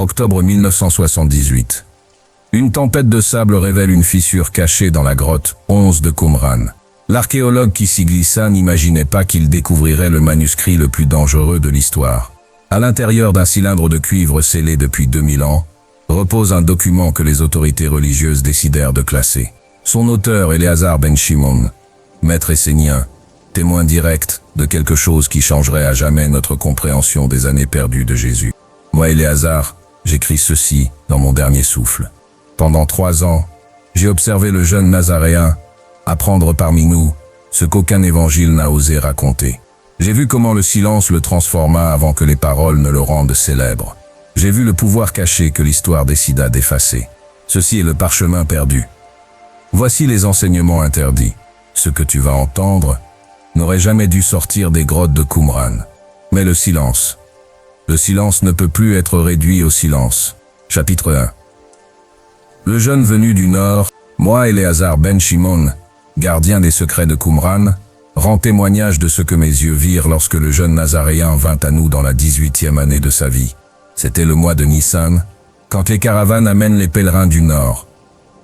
Octobre 1978. Une tempête de sable révèle une fissure cachée dans la grotte 11 de Qumran. L'archéologue qui s'y glissa n'imaginait pas qu'il découvrirait le manuscrit le plus dangereux de l'histoire. À l'intérieur d'un cylindre de cuivre scellé depuis 2000 ans, repose un document que les autorités religieuses décidèrent de classer. Son auteur, Éléazar ben Shimon, maître essénien, témoin direct de quelque chose qui changerait à jamais notre compréhension des années perdues de Jésus. Moi, Éléazar, j'écris ceci dans mon dernier souffle. Pendant 3 ans, j'ai observé le jeune Nazaréen apprendre parmi nous ce qu'aucun évangile n'a osé raconter. J'ai vu comment le silence le transforma avant que les paroles ne le rendent célèbre. J'ai vu le pouvoir caché que l'histoire décida d'effacer. Ceci est le parchemin perdu. Voici les enseignements interdits. Ce que tu vas entendre n'aurait jamais dû sortir des grottes de Qumran. Mais le silence ne peut plus être réduit au silence. Chapitre 1. Le jeune venu du nord, moi Éléazar ben Shimon, gardien des secrets de Qumran, rend témoignage de ce que mes yeux virent lorsque le jeune Nazaréen vint à nous dans la 18e année de sa vie. C'était le mois de Nissan, quand les caravanes amènent les pèlerins du nord.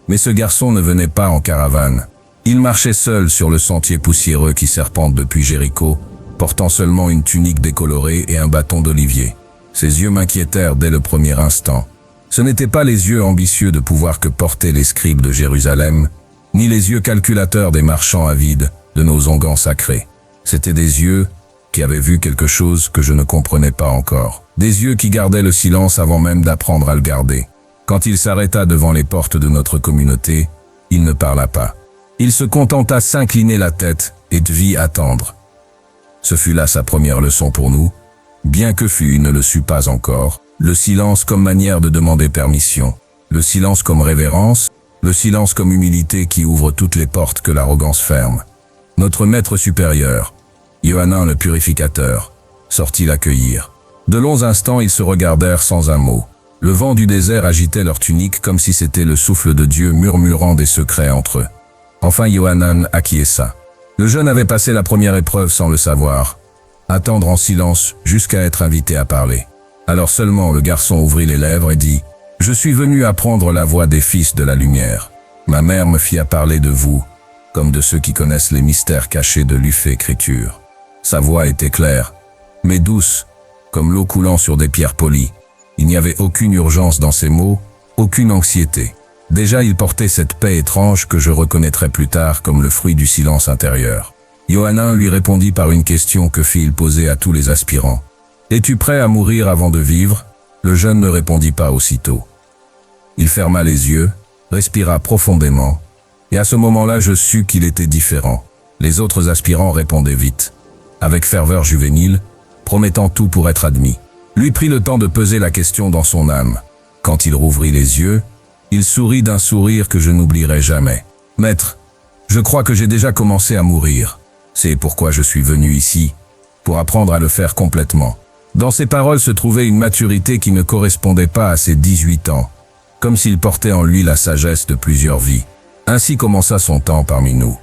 Mais ce garçon ne venait pas en caravane. Il marchait seul sur le sentier poussiéreux qui serpente depuis Jéricho, portant seulement une tunique décolorée et un bâton d'olivier. Ses yeux m'inquiétèrent dès le premier instant. Ce n'étaient pas les yeux ambitieux de pouvoir que portaient les scribes de Jérusalem, ni les yeux calculateurs des marchands avides de nos onguents sacrés. C'étaient des yeux qui avaient vu quelque chose que je ne comprenais pas encore. Des yeux qui gardaient le silence avant même d'apprendre à le garder. Quand il s'arrêta devant les portes de notre communauté, il ne parla pas. Il se contenta s'incliner la tête et de vit attendre. Ce fut là sa première leçon pour nous, bien que il ne le sût pas encore. Le silence comme manière de demander permission, le silence comme révérence, le silence comme humilité qui ouvre toutes les portes que l'arrogance ferme. Notre maître supérieur, Yohanan le purificateur, sortit l'accueillir. De longs instants ils se regardèrent sans un mot. Le vent du désert agitait leurs tuniques comme si c'était le souffle de Dieu murmurant des secrets entre eux. Enfin Yohanan acquiesça. Le jeune avait passé la première épreuve sans le savoir. Attendre en silence jusqu'à être invité à parler. Alors seulement le garçon ouvrit les lèvres et dit « Je suis venu apprendre la voix des fils de la lumière. Ma mère me fit à parler de vous, comme de ceux qui connaissent les mystères cachés de l'Écriture. » Sa voix était claire, mais douce, comme l'eau coulant sur des pierres polies. Il n'y avait aucune urgence dans ses mots, aucune anxiété. Déjà il portait cette paix étrange que je reconnaîtrai plus tard comme le fruit du silence intérieur. Yohanan lui répondit par une question que fit-il poser à tous les aspirants. « Es-tu prêt à mourir avant de vivre ?» Le jeune ne répondit pas aussitôt. Il ferma les yeux, respira profondément, et à ce moment-là je sus qu'il était différent. Les autres aspirants répondaient vite, avec ferveur juvénile, promettant tout pour être admis. Lui prit le temps de peser la question dans son âme. Quand il rouvrit les yeux, il sourit d'un sourire que je n'oublierai jamais. « Maître, je crois que j'ai déjà commencé à mourir. C'est pourquoi je suis venu ici, pour apprendre à le faire complètement. » Dans ses paroles se trouvait une maturité qui ne correspondait pas à ses 18 ans, comme s'il portait en lui la sagesse de plusieurs vies. Ainsi commença son temps parmi nous.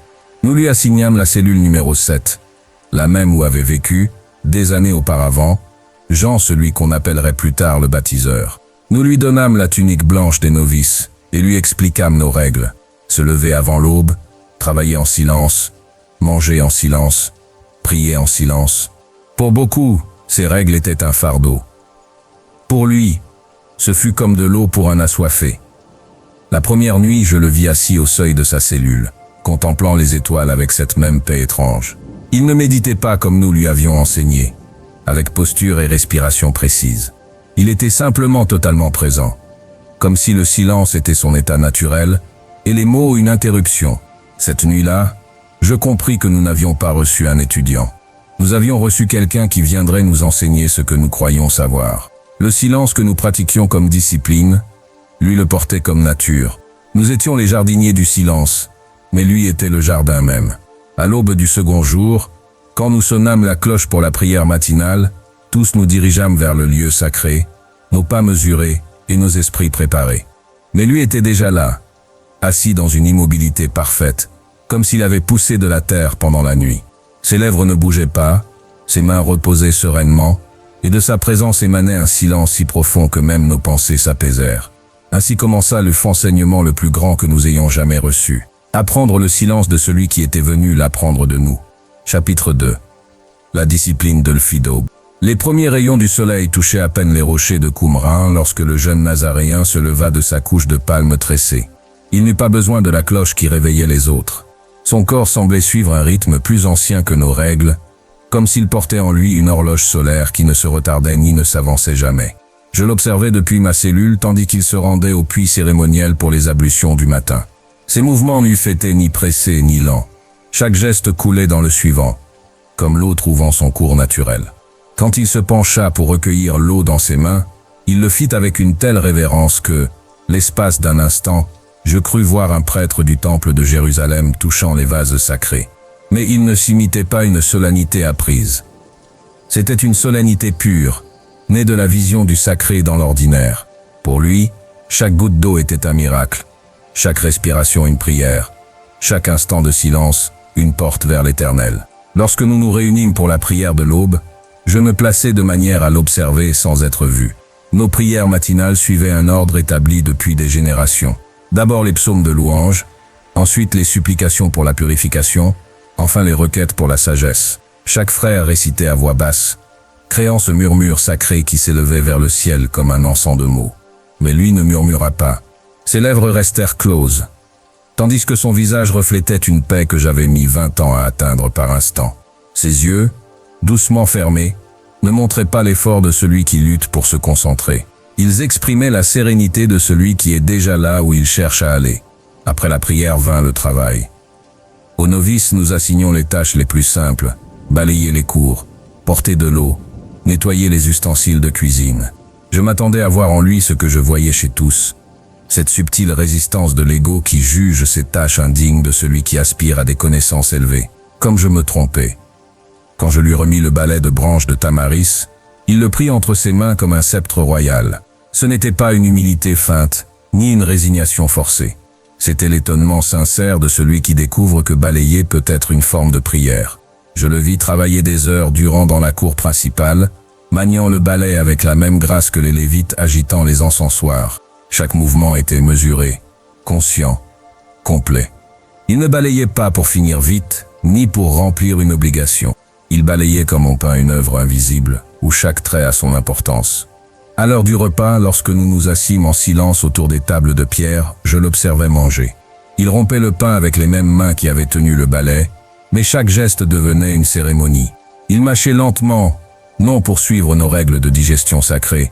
Nous lui assignâmes la cellule numéro 7, la même où avait vécu, des années auparavant, Jean, celui qu'on appellerait plus tard le baptiseur. Nous lui donnâmes la tunique blanche des novices et lui expliquâmes nos règles. Se lever avant l'aube, travailler en silence, manger en silence, prier en silence. Pour beaucoup, ces règles étaient un fardeau. Pour lui, ce fut comme de l'eau pour un assoiffé. La première nuit, je le vis assis au seuil de sa cellule, contemplant les étoiles avec cette même paix étrange. Il ne méditait pas comme nous lui avions enseigné, avec posture et respiration précise. Il était simplement totalement présent, comme si le silence était son état naturel, et les mots une interruption. Cette nuit-là, je compris que nous n'avions pas reçu un étudiant. Nous avions reçu quelqu'un qui viendrait nous enseigner ce que nous croyions savoir. Le silence que nous pratiquions comme discipline, lui le portait comme nature. Nous étions les jardiniers du silence, mais lui était le jardin même. À l'aube du second jour, quand nous sonnâmes la cloche pour la prière matinale, tous nous dirigeâmes vers le lieu sacré, nos pas mesurés et nos esprits préparés. Mais lui était déjà là, assis dans une immobilité parfaite, comme s'il avait poussé de la terre pendant la nuit. Ses lèvres ne bougeaient pas, ses mains reposaient sereinement, et de sa présence émanait un silence si profond que même nos pensées s'apaisèrent. Ainsi commença le enseignement le plus grand que nous ayons jamais reçu. Apprendre le silence de celui qui était venu l'apprendre de nous. Chapitre 2. La discipline de l'Fido. Les premiers rayons du soleil touchaient à peine les rochers de Qumran lorsque le jeune Nazaréen se leva de sa couche de palme tressée. Il n'eut pas besoin de la cloche qui réveillait les autres. Son corps semblait suivre un rythme plus ancien que nos règles, comme s'il portait en lui une horloge solaire qui ne se retardait ni ne s'avançait jamais. Je l'observais depuis ma cellule tandis qu'il se rendait au puits cérémoniel pour les ablutions du matin. Ses mouvements n'eussent été ni pressés ni lents. Chaque geste coulait dans le suivant, comme l'eau trouvant son cours naturel. Quand il se pencha pour recueillir l'eau dans ses mains, il le fit avec une telle révérence que, l'espace d'un instant, je crus voir un prêtre du temple de Jérusalem touchant les vases sacrés. Mais il ne s'imitait pas une solennité apprise. C'était une solennité pure, née de la vision du sacré dans l'ordinaire. Pour lui, chaque goutte d'eau était un miracle, chaque respiration une prière, chaque instant de silence une porte vers l'éternel. Lorsque nous nous réunîmes pour la prière de l'aube, je me plaçais de manière à l'observer sans être vu. Nos prières matinales suivaient un ordre établi depuis des générations. D'abord les psaumes de louange, ensuite les supplications pour la purification, enfin les requêtes pour la sagesse. Chaque frère récitait à voix basse, créant ce murmure sacré qui s'élevait vers le ciel comme un encens de mots. Mais lui ne murmura pas. Ses lèvres restèrent closes, tandis que son visage reflétait une paix que j'avais mis 20 ans à atteindre par instant. Ses yeux, doucement fermés, ne montraient pas l'effort de celui qui lutte pour se concentrer. Ils exprimaient la sérénité de celui qui est déjà là où il cherche à aller. Après la prière vint le travail. Aux novices, nous assignions les tâches les plus simples, balayer les cours, porter de l'eau, nettoyer les ustensiles de cuisine. Je m'attendais à voir en lui ce que je voyais chez tous, cette subtile résistance de l'ego qui juge ces tâches indignes de celui qui aspire à des connaissances élevées. Comme je me trompais. Quand je lui remis le balai de branches de tamaris, il le prit entre ses mains comme un sceptre royal. Ce n'était pas une humilité feinte, ni une résignation forcée. C'était l'étonnement sincère de celui qui découvre que balayer peut être une forme de prière. Je le vis travailler des heures durant dans la cour principale, maniant le balai avec la même grâce que les Lévites agitant les encensoirs. Chaque mouvement était mesuré, conscient, complet. Il ne balayait pas pour finir vite, ni pour remplir une obligation. Il balayait comme on peint une œuvre invisible, où chaque trait a son importance. À l'heure du repas, lorsque nous nous assîmes en silence autour des tables de pierre, je l'observais manger. Il rompait le pain avec les mêmes mains qui avaient tenu le balai, mais chaque geste devenait une cérémonie. Il mâchait lentement, non pour suivre nos règles de digestion sacrée,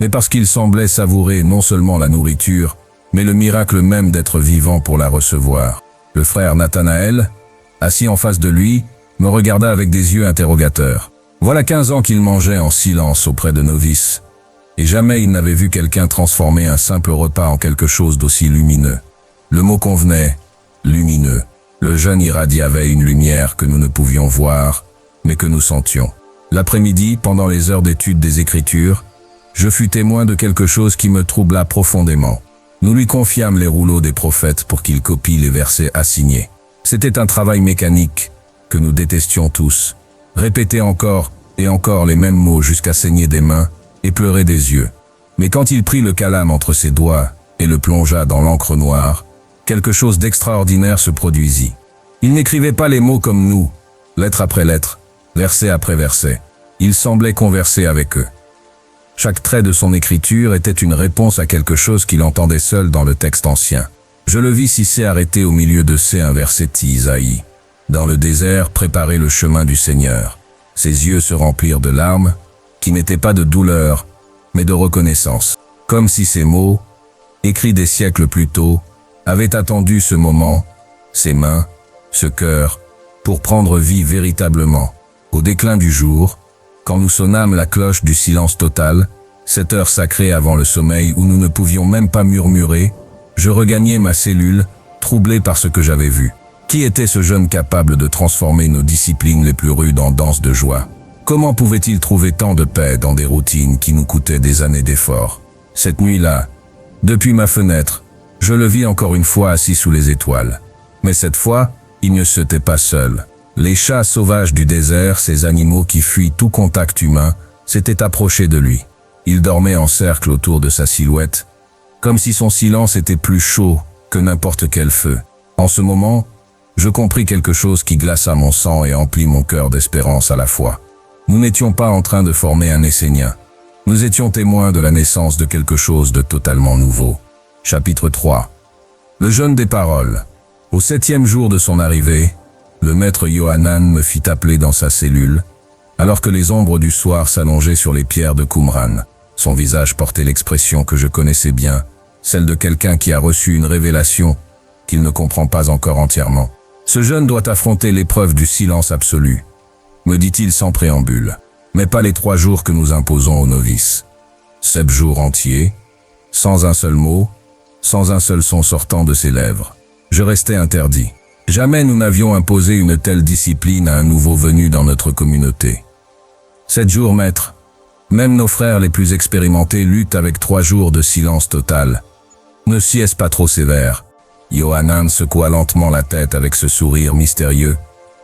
mais parce qu'il semblait savourer non seulement la nourriture, mais le miracle même d'être vivant pour la recevoir. Le frère Nathanaël, assis en face de lui, me regarda avec des yeux interrogateurs. Voilà 15 ans qu'il mangeait en silence auprès de novices, et jamais il n'avait vu quelqu'un transformer un simple repas en quelque chose d'aussi lumineux. Le mot convenait, lumineux. Le jeune irradiait une lumière que nous ne pouvions voir, mais que nous sentions. L'après-midi, pendant les heures d'étude des Écritures, je fus témoin de quelque chose qui me troubla profondément. Nous lui confiâmes les rouleaux des prophètes pour qu'il copie les versets assignés. C'était un travail mécanique, que nous détestions tous. Répéter encore et encore les mêmes mots jusqu'à saigner des mains et pleurer des yeux. Mais quand il prit le calame entre ses doigts et le plongea dans l'encre noire, quelque chose d'extraordinaire se produisit. Il n'écrivait pas les mots comme nous, lettre après lettre, verset après verset. Il semblait converser avec eux. Chaque trait de son écriture était une réponse à quelque chose qu'il entendait seul dans le texte ancien. Je le vis s'y arrêter au milieu de ces un verset d'Isaïe. Dans le désert, préparer le chemin du Seigneur. Ses yeux se remplirent de larmes, qui n'étaient pas de douleur, mais de reconnaissance. Comme si ces mots, écrits des siècles plus tôt, avaient attendu ce moment, ces mains, ce cœur, pour prendre vie véritablement. Au déclin du jour, quand nous sonnâmes la cloche du silence total, cette heure sacrée avant le sommeil où nous ne pouvions même pas murmurer, je regagnai ma cellule, troublé par ce que j'avais vu. Qui était ce jeune capable de transformer nos disciplines les plus rudes en danse de joie? Comment pouvait-il trouver tant de paix dans des routines qui nous coûtaient des années d'efforts? Cette nuit-là, depuis ma fenêtre, je le vis encore une fois assis sous les étoiles. Mais cette fois, il ne s'était pas seul. Les chats sauvages du désert, ces animaux qui fuient tout contact humain, s'était approché de lui. Il dormait en cercle autour de sa silhouette, comme si son silence était plus chaud que n'importe quel feu. En ce moment, je compris quelque chose qui glaça mon sang et emplit mon cœur d'espérance à la fois. Nous n'étions pas en train de former un Essénien. Nous étions témoins de la naissance de quelque chose de totalement nouveau. Chapitre 3. Le jeûne des paroles. Au 7e jour de son arrivée, le maître Yohanan me fit appeler dans sa cellule, alors que les ombres du soir s'allongeaient sur les pierres de Qumran. Son visage portait l'expression que je connaissais bien, celle de quelqu'un qui a reçu une révélation qu'il ne comprend pas encore entièrement. Ce jeune doit affronter l'épreuve du silence absolu, me dit-il sans préambule, mais pas les 3 jours que nous imposons aux novices. 7 jours entiers, sans un seul mot, sans un seul son sortant de ses lèvres. Je restais interdit. Jamais nous n'avions imposé une telle discipline à un nouveau venu dans notre communauté. 7 jours, maître. Même nos frères les plus expérimentés luttent avec 3 jours de silence total. Ne s'y est-ce pas trop sévère? Yohanan secoua lentement la tête avec ce sourire mystérieux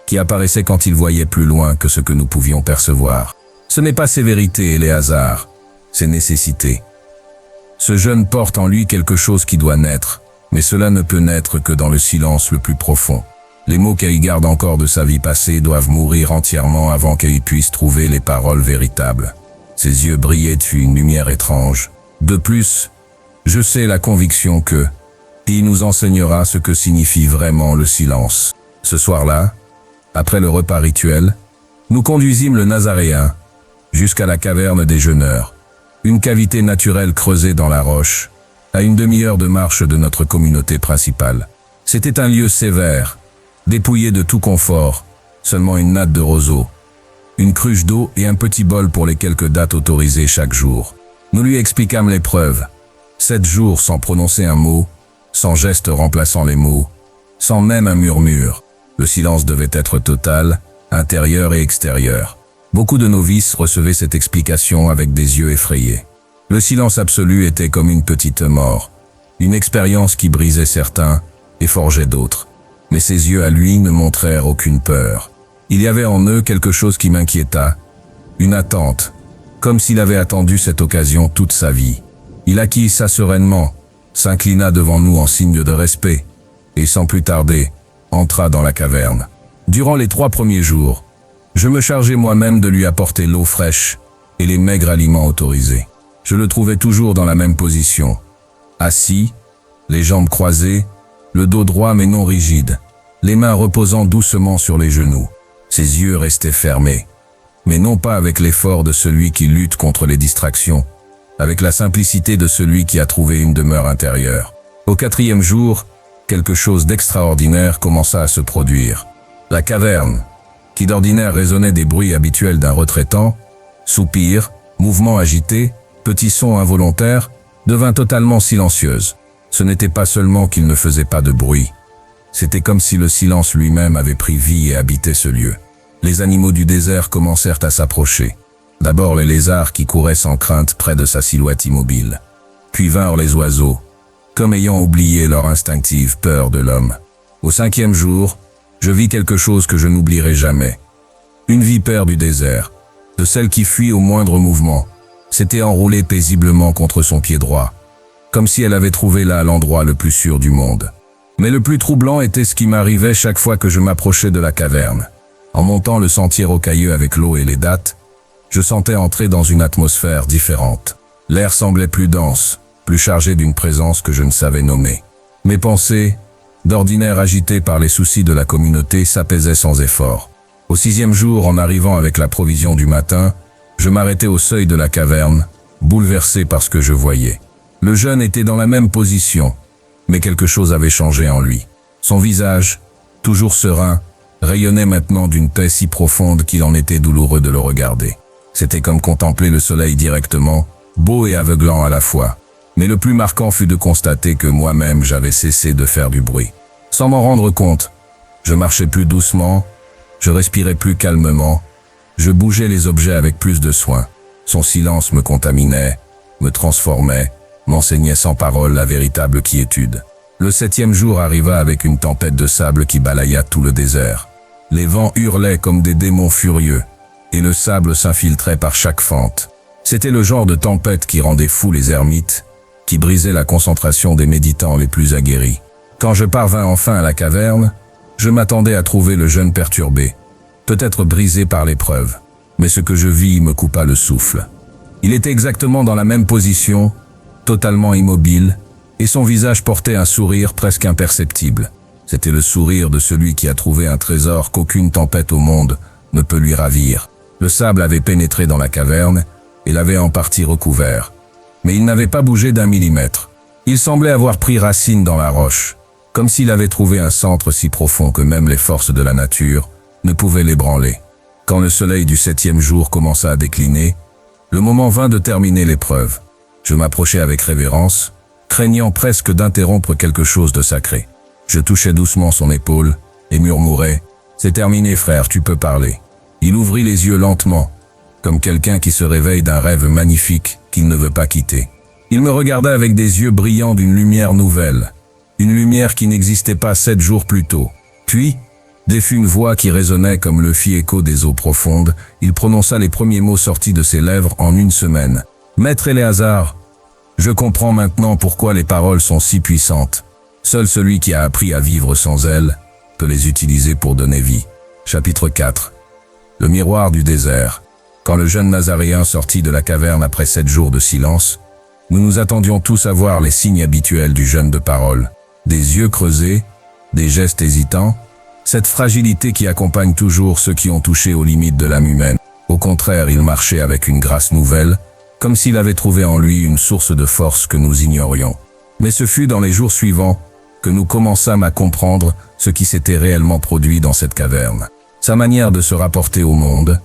qui apparaissait quand il voyait plus loin que ce que nous pouvions percevoir. Ce n'est pas sévérité, Éléazar, c'est nécessité. Ce jeune porte en lui quelque chose qui doit naître, mais cela ne peut naître que dans le silence le plus profond. Les mots qu'il garde encore de sa vie passée doivent mourir entièrement avant qu'il puisse trouver les paroles véritables. Ses yeux brillaient d'une lumière étrange. De plus, je sais la conviction que il nous enseignera ce que signifie vraiment le silence. Ce soir-là, après le repas rituel, nous conduisîmes le Nazaréen jusqu'à la caverne des jeûneurs, une cavité naturelle creusée dans la roche, à une demi-heure de marche de notre communauté principale. C'était un lieu sévère, dépouillé de tout confort, seulement une natte de roseaux, une cruche d'eau et un petit bol pour les quelques dates autorisées chaque jour. Nous lui expliquâmes l'épreuve. 7 jours sans prononcer un mot, sans geste remplaçant les mots, sans même un murmure. Le silence devait être total, intérieur et extérieur. Beaucoup de novices recevaient cette explication avec des yeux effrayés. Le silence absolu était comme une petite mort, une expérience qui brisait certains et forgeait d'autres. Mais ses yeux à lui ne montrèrent aucune peur. Il y avait en eux quelque chose qui m'inquiéta, une attente, comme s'il avait attendu cette occasion toute sa vie. Il acquissa sereinement, s'inclina devant nous en signe de respect, et sans plus tarder, entra dans la caverne. Durant les 3 premiers jours, je me chargeai moi-même de lui apporter l'eau fraîche et les maigres aliments autorisés. Je le trouvais toujours dans la même position, assis, les jambes croisées, le dos droit mais non rigide, les mains reposant doucement sur les genoux. Ses yeux restaient fermés, mais non pas avec l'effort de celui qui lutte contre les distractions, avec la simplicité de celui qui a trouvé une demeure intérieure. Au 4e jour, quelque chose d'extraordinaire commença à se produire. La caverne, qui d'ordinaire résonnait des bruits habituels d'un retraitant, soupirs, mouvements agités, petits sons involontaires, devint totalement silencieuse. Ce n'était pas seulement qu'il ne faisait pas de bruit, c'était comme si le silence lui-même avait pris vie et habitait ce lieu. Les animaux du désert commencèrent à s'approcher. D'abord les lézards qui couraient sans crainte près de sa silhouette immobile. Puis vinrent les oiseaux, comme ayant oublié leur instinctive peur de l'homme. Au 5e jour, je vis quelque chose que je n'oublierai jamais. Une vipère du désert, de celle qui fuit au moindre mouvement, s'était enroulée paisiblement contre son pied droit, comme si elle avait trouvé là l'endroit le plus sûr du monde. Mais le plus troublant était ce qui m'arrivait chaque fois que je m'approchais de la caverne. En montant le sentier rocailleux avec l'eau et les dattes, je sentais entrer dans une atmosphère différente. L'air semblait plus dense, plus chargé d'une présence que je ne savais nommer. Mes pensées, d'ordinaire agitées par les soucis de la communauté, s'apaisaient sans effort. Au 6e jour, en arrivant avec la provision du matin, je m'arrêtai au seuil de la caverne, bouleversé par ce que je voyais. Le jeune était dans la même position, mais quelque chose avait changé en lui. Son visage, toujours serein, rayonnait maintenant d'une paix si profonde qu'il en était douloureux de le regarder. C'était comme contempler le soleil directement, beau et aveuglant à la fois. Mais le plus marquant fut de constater que moi-même j'avais cessé de faire du bruit. Sans m'en rendre compte, je marchais plus doucement, je respirais plus calmement, je bougeais les objets avec plus de soin. Son silence me contaminait, me transformait, m'enseignait sans parole la véritable quiétude. Le 7e jour arriva avec une tempête de sable qui balaya tout le désert. Les vents hurlaient comme des démons furieux, et le sable s'infiltrait par chaque fente. C'était le genre de tempête qui rendait fous les ermites, qui brisait la concentration des méditants les plus aguerris. Quand je parvins enfin à la caverne, je m'attendais à trouver le jeune perturbé, peut-être brisé par l'épreuve. Mais ce que je vis me coupa le souffle. Il était exactement dans la même position, totalement immobile, et son visage portait un sourire presque imperceptible. C'était le sourire de celui qui a trouvé un trésor qu'aucune tempête au monde ne peut lui ravir. Le sable avait pénétré dans la caverne et l'avait en partie recouvert. Mais il n'avait pas bougé d'1 millimètre. Il semblait avoir pris racine dans la roche, comme s'il avait trouvé un centre si profond que même les forces de la nature ne pouvaient l'ébranler. Quand le soleil du 7e jour commença à décliner, le moment vint de terminer l'épreuve. Je m'approchai avec révérence, craignant presque d'interrompre quelque chose de sacré. Je touchai doucement son épaule et murmurai « C'est terminé frère, tu peux parler ». Il ouvrit les yeux lentement, comme quelqu'un qui se réveille d'un rêve magnifique qu'il ne veut pas quitter. Il me regarda avec des yeux brillants d'une lumière nouvelle, une lumière qui n'existait pas 7 jours plus tôt. Puis, défut une voix qui résonnait comme le fit écho des eaux profondes, il prononça les premiers mots sortis de ses lèvres en 1 semaine. « Maître Éléazar, je comprends maintenant pourquoi les paroles sont si puissantes. Seul celui qui a appris à vivre sans elles peut les utiliser pour donner vie. » Chapitre 4. Le miroir du désert. Quand le jeune Nazaréen sortit de la caverne après 7 jours de silence, nous nous attendions tous à voir les signes habituels du jeune de parole. Des yeux creusés, des gestes hésitants, cette fragilité qui accompagne toujours ceux qui ont touché aux limites de l'âme humaine. Au contraire, il marchait avec une grâce nouvelle, comme s'il avait trouvé en lui une source de force que nous ignorions. Mais ce fut dans les jours suivants que nous commençâmes à comprendre ce qui s'était réellement produit dans cette caverne. Sa manière de se rapporter au monde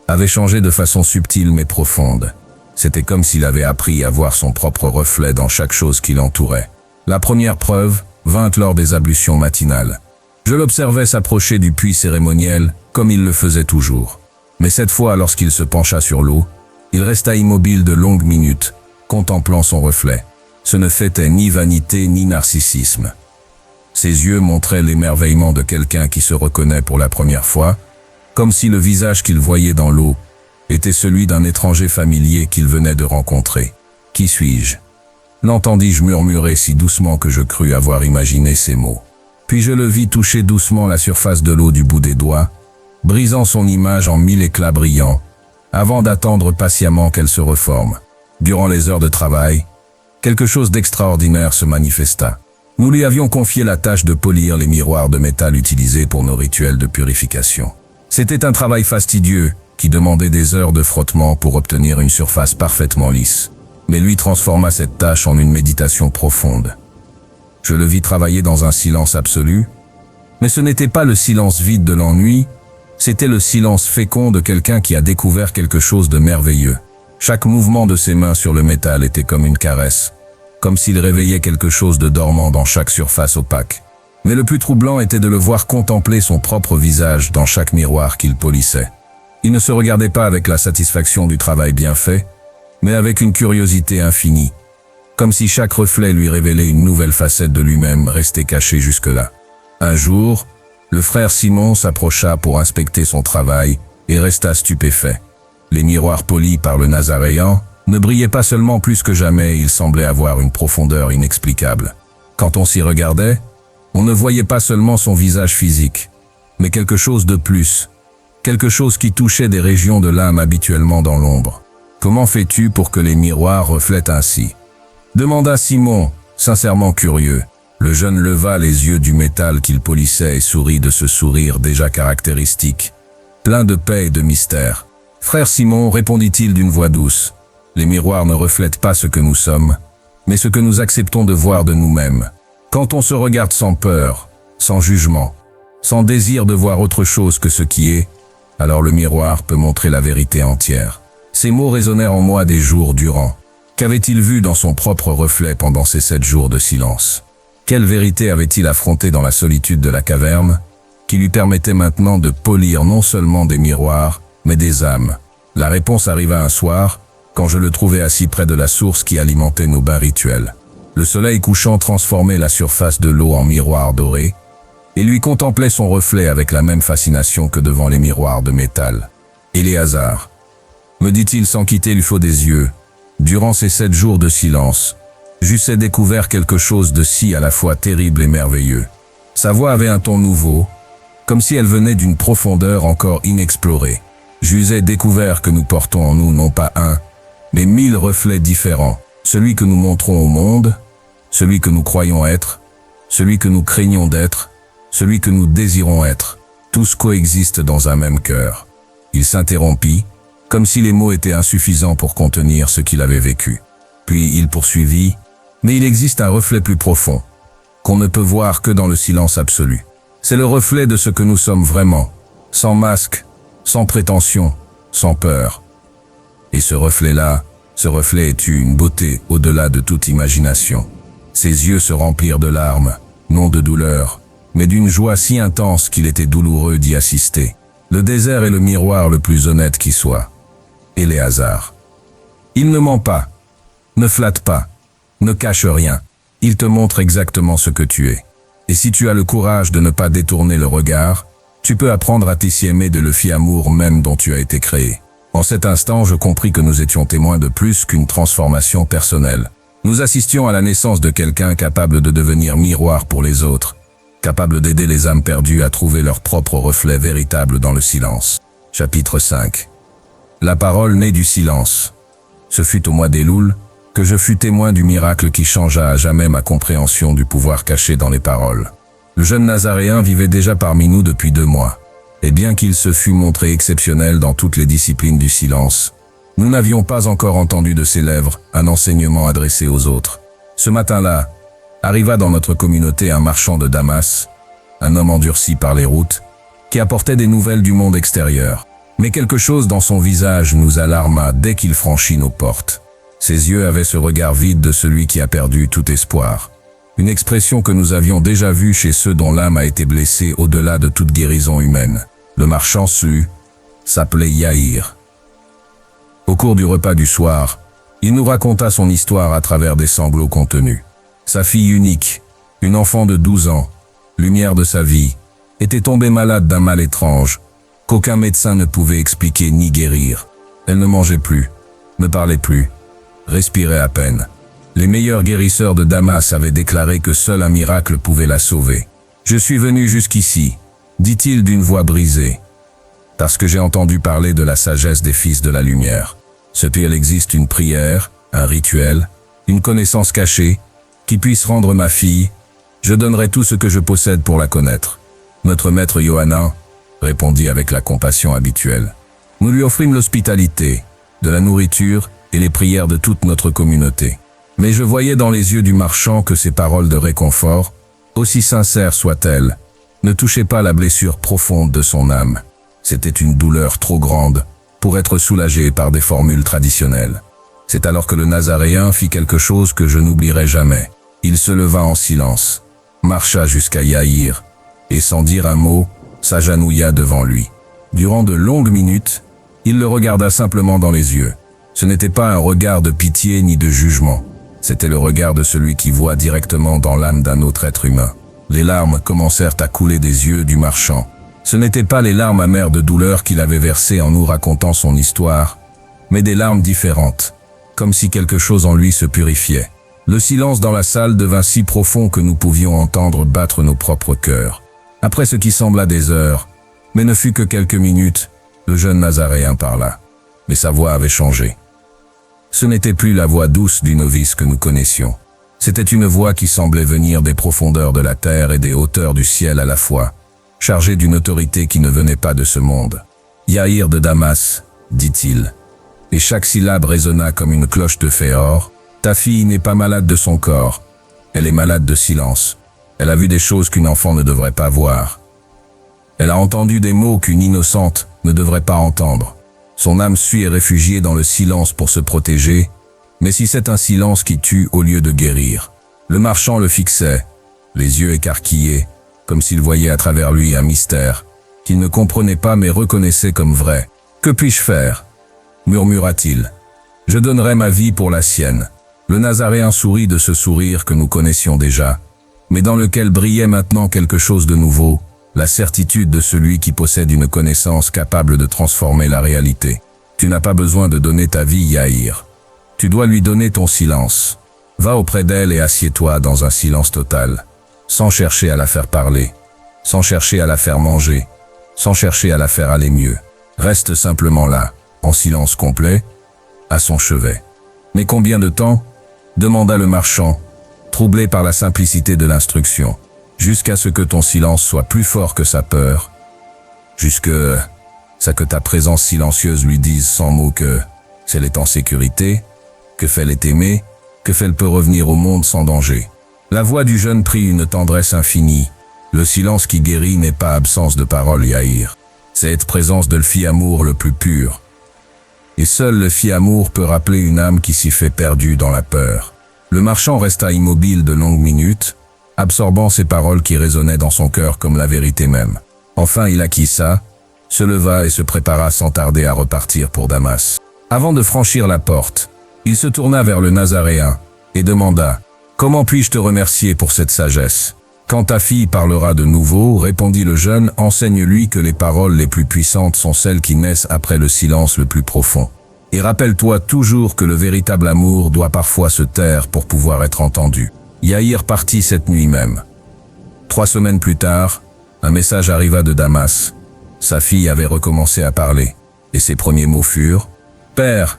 avait changé de façon subtile mais profonde. C'était comme s'il avait appris à voir son propre reflet dans chaque chose qui l'entourait. La première preuve vint lors des ablutions matinales. Je l'observais s'approcher du puits cérémoniel comme il le faisait toujours. Mais cette fois, lorsqu'il se pencha sur l'eau, il resta immobile de longues minutes, contemplant son reflet. Ce ne fêtait ni vanité ni narcissisme. Ses yeux montraient l'émerveillement de quelqu'un qui se reconnaît pour la première fois, comme si le visage qu'il voyait dans l'eau était celui d'un étranger familier qu'il venait de rencontrer. « Qui suis-je » l'entendis-je murmurer si doucement que je crus avoir imaginé ces mots. Puis je le vis toucher doucement la surface de l'eau du bout des doigts, brisant son image en 1000 éclats brillants, avant d'attendre patiemment qu'elle se reforme. Durant les heures de travail, quelque chose d'extraordinaire se manifesta. Nous lui avions confié la tâche de polir les miroirs de métal utilisés pour nos rituels de purification. C'était un travail fastidieux qui demandait des heures de frottement pour obtenir une surface parfaitement lisse. Mais lui transforma cette tâche en une méditation profonde. Je le vis travailler dans un silence absolu, mais ce n'était pas le silence vide de l'ennui, c'était le silence fécond de quelqu'un qui a découvert quelque chose de merveilleux. Chaque mouvement de ses mains sur le métal était comme une caresse, comme s'il réveillait quelque chose de dormant dans chaque surface opaque. Mais le plus troublant était de le voir contempler son propre visage dans chaque miroir qu'il polissait. Il ne se regardait pas avec la satisfaction du travail bien fait, mais avec une curiosité infinie, comme si chaque reflet lui révélait une nouvelle facette de lui-même restée cachée jusque-là. Un jour, le frère Simon s'approcha pour inspecter son travail et resta stupéfait. Les miroirs polis par le Nazaréen ne brillaient pas seulement plus que jamais, ils semblaient avoir une profondeur inexplicable. Quand on s'y regardait, on ne voyait pas seulement son visage physique, mais quelque chose de plus, quelque chose qui touchait des régions de l'âme habituellement dans l'ombre. « Comment fais-tu pour que les miroirs reflètent ainsi » demanda Simon, sincèrement curieux. Le jeune leva les yeux du métal qu'il polissait et sourit de ce sourire déjà caractéristique, plein de paix et de mystère. « Frère Simon, répondit-il d'une voix douce, les miroirs ne reflètent pas ce que nous sommes, mais ce que nous acceptons de voir de nous-mêmes. Quand on se regarde sans peur, sans jugement, sans désir de voir autre chose que ce qui est, alors le miroir peut montrer la vérité entière. » Ces mots résonnèrent en moi des jours durant. Qu'avait-il vu dans son propre reflet pendant ces 7 jours de silence? Quelle vérité avait-il affrontée dans la solitude de la caverne, qui lui permettait maintenant de polir non seulement des miroirs, mais des âmes? La réponse arriva un soir, quand je le trouvais assis près de la source qui alimentait nos bains rituels. Le soleil couchant transformait la surface de l'eau en miroir doré, et lui contemplait son reflet avec la même fascination que devant les miroirs de métal. Éléazar, me dit-il sans quitter le faux des yeux, durant ces 7 jours de silence, j'eusse découvert quelque chose de si à la fois terrible et merveilleux. Sa voix avait un ton nouveau, comme si elle venait d'une profondeur encore inexplorée. J'eusse découvert que nous portons en nous non pas un, mais 1000 reflets différents, celui que nous montrons au monde, celui que nous croyons être, celui que nous craignons d'être, celui que nous désirons être. Tous coexistent dans un même cœur. Il s'interrompit, comme si les mots étaient insuffisants pour contenir ce qu'il avait vécu. Puis il poursuivit, mais il existe un reflet plus profond, qu'on ne peut voir que dans le silence absolu. C'est le reflet de ce que nous sommes vraiment, sans masque, sans prétention, sans peur. Et ce reflet-là, ce reflet est une beauté au-delà de toute imagination. Ses yeux se remplirent de larmes, non de douleur, mais d'une joie si intense qu'il était douloureux d'y assister. Le désert est le miroir le plus honnête qui soit. Éléazar. Il ne ment pas, ne flatte pas, ne cache rien. Il te montre exactement ce que tu es. Et si tu as le courage de ne pas détourner le regard, tu peux apprendre à t'y aimer de le fi amour même dont tu as été créé. En cet instant, je compris que nous étions témoins de plus qu'une transformation personnelle. Nous assistions à la naissance de quelqu'un capable de devenir miroir pour les autres, capable d'aider les âmes perdues à trouver leur propre reflet véritable dans le silence. Chapitre 5. La parole née du silence. Ce fut au mois d'Éloul que je fus témoin du miracle qui changea à jamais ma compréhension du pouvoir caché dans les paroles. Le jeune Nazaréen vivait déjà parmi nous depuis 2 mois, et bien qu'il se fût montré exceptionnel dans toutes les disciplines du silence, nous n'avions pas encore entendu de ses lèvres un enseignement adressé aux autres. Ce matin-là, arriva dans notre communauté un marchand de Damas, un homme endurci par les routes, qui apportait des nouvelles du monde extérieur. Mais quelque chose dans son visage nous alarma dès qu'il franchit nos portes. Ses yeux avaient ce regard vide de celui qui a perdu tout espoir. Une expression que nous avions déjà vue chez ceux dont l'âme a été blessée au-delà de toute guérison humaine. Le marchand s'appelait Yahir. Au cours du repas du soir, il nous raconta son histoire à travers des sanglots contenus. Sa fille unique, une enfant de 12 ans, lumière de sa vie, était tombée malade d'un mal étrange, qu'aucun médecin ne pouvait expliquer ni guérir. Elle ne mangeait plus, ne parlait plus, respirait à peine. Les meilleurs guérisseurs de Damas avaient déclaré que seul un miracle pouvait la sauver. « Je suis venu jusqu'ici », dit-il d'une voix brisée, « parce que j'ai entendu parler de la sagesse des fils de la lumière. Ce qu'il existe une prière, un rituel, une connaissance cachée, qui puisse rendre ma fille, je donnerai tout ce que je possède pour la connaître. » Notre maître Yohanan répondit avec la compassion habituelle. Nous lui offrîmes l'hospitalité, de la nourriture et les prières de toute notre communauté. Mais je voyais dans les yeux du marchand que ces paroles de réconfort, aussi sincères soient-elles, ne touchaient pas la blessure profonde de son âme. C'était une douleur trop grande pour être soulagée par des formules traditionnelles. C'est alors que le Nazaréen fit quelque chose que je n'oublierai jamais. Il se leva en silence, marcha jusqu'à Yahir, et sans dire un mot, s'agenouilla devant lui. Durant de longues minutes, il le regarda simplement dans les yeux. Ce n'était pas un regard de pitié ni de jugement. C'était le regard de celui qui voit directement dans l'âme d'un autre être humain. Les larmes commencèrent à couler des yeux du marchand. Ce n'étaient pas les larmes amères de douleur qu'il avait versées en nous racontant son histoire, mais des larmes différentes, comme si quelque chose en lui se purifiait. Le silence dans la salle devint si profond que nous pouvions entendre battre nos propres cœurs. Après ce qui sembla des heures, mais ne fut que quelques minutes, le jeune Nazaréen parla. Mais sa voix avait changé. Ce n'était plus la voix douce du novice que nous connaissions. C'était une voix qui semblait venir des profondeurs de la terre et des hauteurs du ciel à la fois, chargée d'une autorité qui ne venait pas de ce monde. « Yahir de Damas, dit-il. » Et chaque syllabe résonna comme une cloche de Féor. « Ta fille n'est pas malade de son corps. Elle est malade de silence. Elle a vu des choses qu'une enfant ne devrait pas voir. Elle a entendu des mots qu'une innocente ne devrait pas entendre. Son âme suit et réfugiée dans le silence pour se protéger, mais si c'est un silence qui tue au lieu de guérir. » Le marchand le fixait, les yeux écarquillés, comme s'il voyait à travers lui un mystère, qu'il ne comprenait pas mais reconnaissait comme vrai. « Que puis-je faire ?» murmura-t-il. « Je donnerai ma vie pour la sienne. » Le Nazaréen sourit de ce sourire que nous connaissions déjà, mais dans lequel brillait maintenant quelque chose de nouveau, la certitude de celui qui possède une connaissance capable de transformer la réalité. Tu n'as pas besoin de donner ta vie, Yahir. Tu dois lui donner ton silence. Va auprès d'elle et assieds-toi dans un silence total, sans chercher à la faire parler, sans chercher à la faire manger, sans chercher à la faire aller mieux. Reste simplement là, en silence complet, à son chevet. Mais combien de temps? Demanda le marchand, troublé par la simplicité de l'instruction. Jusqu'à ce que ton silence soit plus fort que sa peur. Jusqu'à ce que ta présence silencieuse lui dise sans mots que elle est en sécurité, que elle est aimée, que elle peut revenir au monde sans danger. La voix du jeune prit une tendresse infinie. Le silence qui guérit n'est pas absence de parole, Yahir. C'est être présence de l'fi-amour le plus pur. Et seul le fi-amour peut rappeler une âme qui s'y fait perdue dans la peur. Le marchand resta immobile de longues minutes, absorbant ces paroles qui résonnaient dans son cœur comme la vérité même. Enfin il acquiesça, se leva et se prépara sans tarder à repartir pour Damas. Avant de franchir la porte, il se tourna vers le Nazaréen et demanda « Comment puis-je te remercier pour cette sagesse ?» « Quand ta fille parlera de nouveau, répondit le jeune, enseigne-lui que les paroles les plus puissantes sont celles qui naissent après le silence le plus profond. Et rappelle-toi toujours que le véritable amour doit parfois se taire pour pouvoir être entendu. » Yahir partit cette nuit même. 3 semaines plus tard, un message arriva de Damas. Sa fille avait recommencé à parler, et ses premiers mots furent « Père,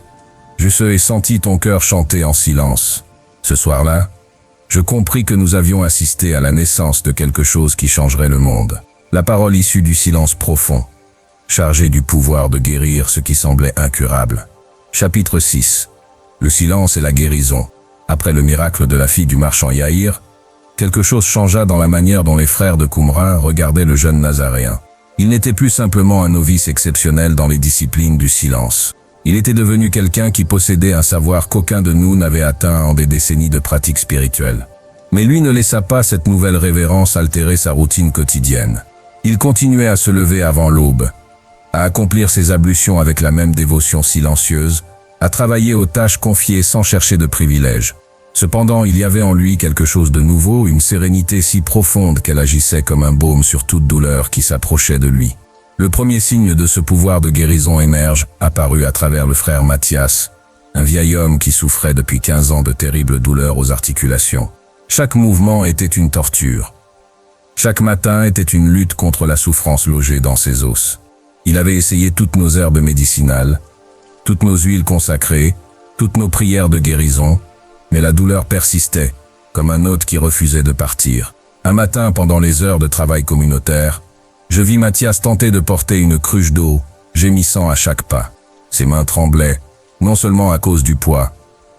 je ai senti ton cœur chanter en silence. Ce soir-là, je compris que nous avions assisté à la naissance de quelque chose qui changerait le monde. La parole issue du silence profond, chargée du pouvoir de guérir ce qui semblait incurable. Chapitre 6. Le silence et la guérison. Après le miracle de la fille du marchand Yahir, quelque chose changea dans la manière dont les frères de Qumran regardaient le jeune Nazaréen. Il n'était plus simplement un novice exceptionnel dans les disciplines du silence. Il était devenu quelqu'un qui possédait un savoir qu'aucun de nous n'avait atteint en des décennies de pratique spirituelle. Mais lui ne laissa pas cette nouvelle révérence altérer sa routine quotidienne. Il continuait à se lever avant l'aube, à accomplir ses ablutions avec la même dévotion silencieuse, à travailler aux tâches confiées sans chercher de privilèges. Cependant, il y avait en lui quelque chose de nouveau, une sérénité si profonde qu'elle agissait comme un baume sur toute douleur qui s'approchait de lui. Le premier signe de ce pouvoir de guérison émerge, apparu à travers le frère Mathias, un vieil homme qui souffrait depuis 15 ans de terribles douleurs aux articulations. Chaque mouvement était une torture. Chaque matin était une lutte contre la souffrance logée dans ses os. Il avait essayé toutes nos herbes médicinales, toutes nos huiles consacrées, toutes nos prières de guérison, mais la douleur persistait, comme un hôte qui refusait de partir. Un matin, pendant les heures de travail communautaire, je vis Mathias tenter de porter une cruche d'eau, gémissant à chaque pas. Ses mains tremblaient, non seulement à cause du poids,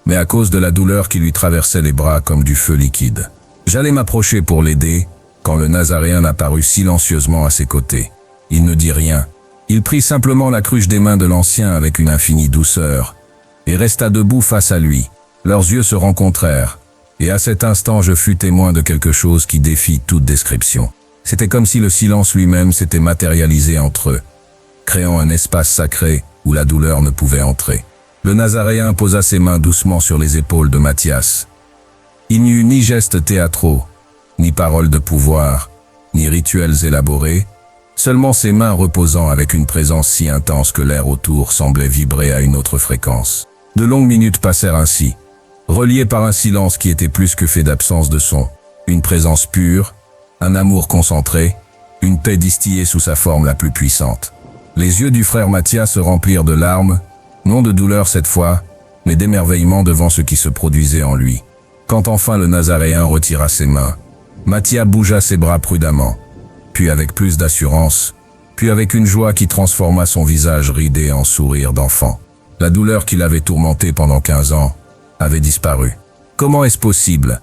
mais à cause de la douleur qui lui traversait les bras comme du feu liquide. J'allais m'approcher pour l'aider, quand le Nazaréen apparut silencieusement à ses côtés. Il ne dit rien. Il prit simplement la cruche des mains de l'ancien avec une infinie douceur, et resta debout face à lui. Leurs yeux se rencontrèrent, et à cet instant je fus témoin de quelque chose qui défie toute description. C'était comme si le silence lui-même s'était matérialisé entre eux, créant un espace sacré où la douleur ne pouvait entrer. Le Nazaréen posa ses mains doucement sur les épaules de Mathias. Il n'y eut ni gestes théâtraux, ni paroles de pouvoir, ni rituels élaborés, seulement ses mains reposant avec une présence si intense que l'air autour semblait vibrer à une autre fréquence. De longues minutes passèrent ainsi, reliées par un silence qui était plus que fait d'absence de son, une présence pure, un amour concentré, une paix distillée sous sa forme la plus puissante. Les yeux du frère Mathias se remplirent de larmes, non de douleur cette fois, mais d'émerveillement devant ce qui se produisait en lui. Quand enfin le Nazaréen retira ses mains, Mathias bougea ses bras prudemment, puis avec plus d'assurance, puis avec une joie qui transforma son visage ridé en sourire d'enfant. La douleur qui l'avait tourmenté pendant 15 ans avait disparu. « Comment est-ce possible ?»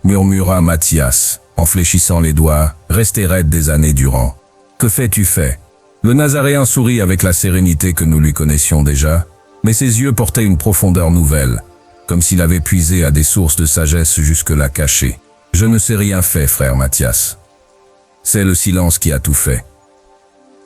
murmura Mathias, en fléchissant les doigts, resté raide des années durant. « Que fais-tu fait ?» Le Nazaréen sourit avec la sérénité que nous lui connaissions déjà, mais ses yeux portaient une profondeur nouvelle, comme s'il avait puisé à des sources de sagesse jusque-là cachées. « Je ne sais rien fait, frère Mathias. C'est le silence qui a tout fait. »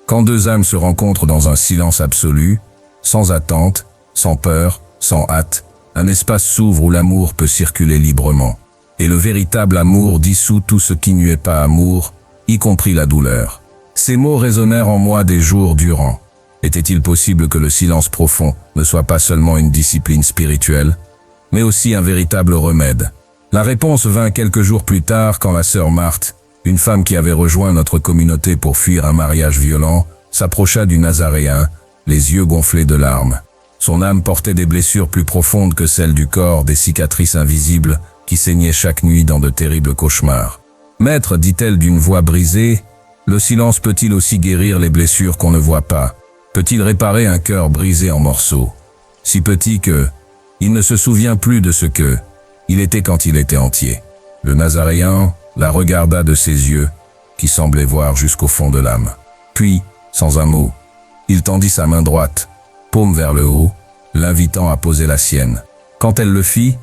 Quand deux âmes se rencontrent dans un silence absolu, sans attente, sans peur, sans hâte, un espace s'ouvre où l'amour peut circuler librement. Et le véritable amour dissout tout ce qui n'y est pas amour, y compris la douleur. Ces mots résonnèrent en moi des jours durant. Était-il possible que le silence profond ne soit pas seulement une discipline spirituelle, mais aussi un véritable remède? La réponse vint quelques jours plus tard quand la sœur Marthe, une femme qui avait rejoint notre communauté pour fuir un mariage violent, s'approcha du Nazaréen, les yeux gonflés de larmes. Son âme portait des blessures plus profondes que celles du corps, des cicatrices invisibles qui saignaient chaque nuit dans de terribles cauchemars. « Maître, dit-elle d'une voix brisée, le silence peut-il aussi guérir les blessures qu'on ne voit pas? Peut-il réparer un cœur brisé en morceaux? Si petit que, il ne se souvient plus de ce que, il était quand il était entier. » Le Nazaréen la regarda de ses yeux, qui semblaient voir jusqu'au fond de l'âme. Puis, sans un mot, il tendit sa main droite, paume vers le haut, l'invitant à poser la sienne. Quand elle le fit,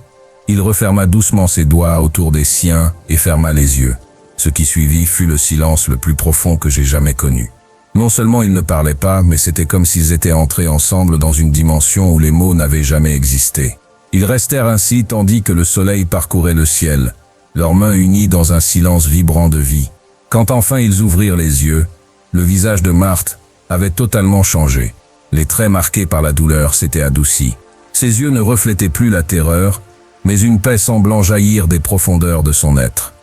il referma doucement ses doigts autour des siens et ferma les yeux. Ce qui suivit fut le silence le plus profond que j'ai jamais connu. Non seulement ils ne parlaient pas, mais c'était comme s'ils étaient entrés ensemble dans une dimension où les mots n'avaient jamais existé. Ils restèrent ainsi tandis que le soleil parcourait le ciel, leurs mains unies dans un silence vibrant de vie. Quand enfin ils ouvrirent les yeux, le visage de Marthe avait totalement changé. Les traits marqués par la douleur s'étaient adoucis. Ses yeux ne reflétaient plus la terreur, mais une paix semblant jaillir des profondeurs de son être.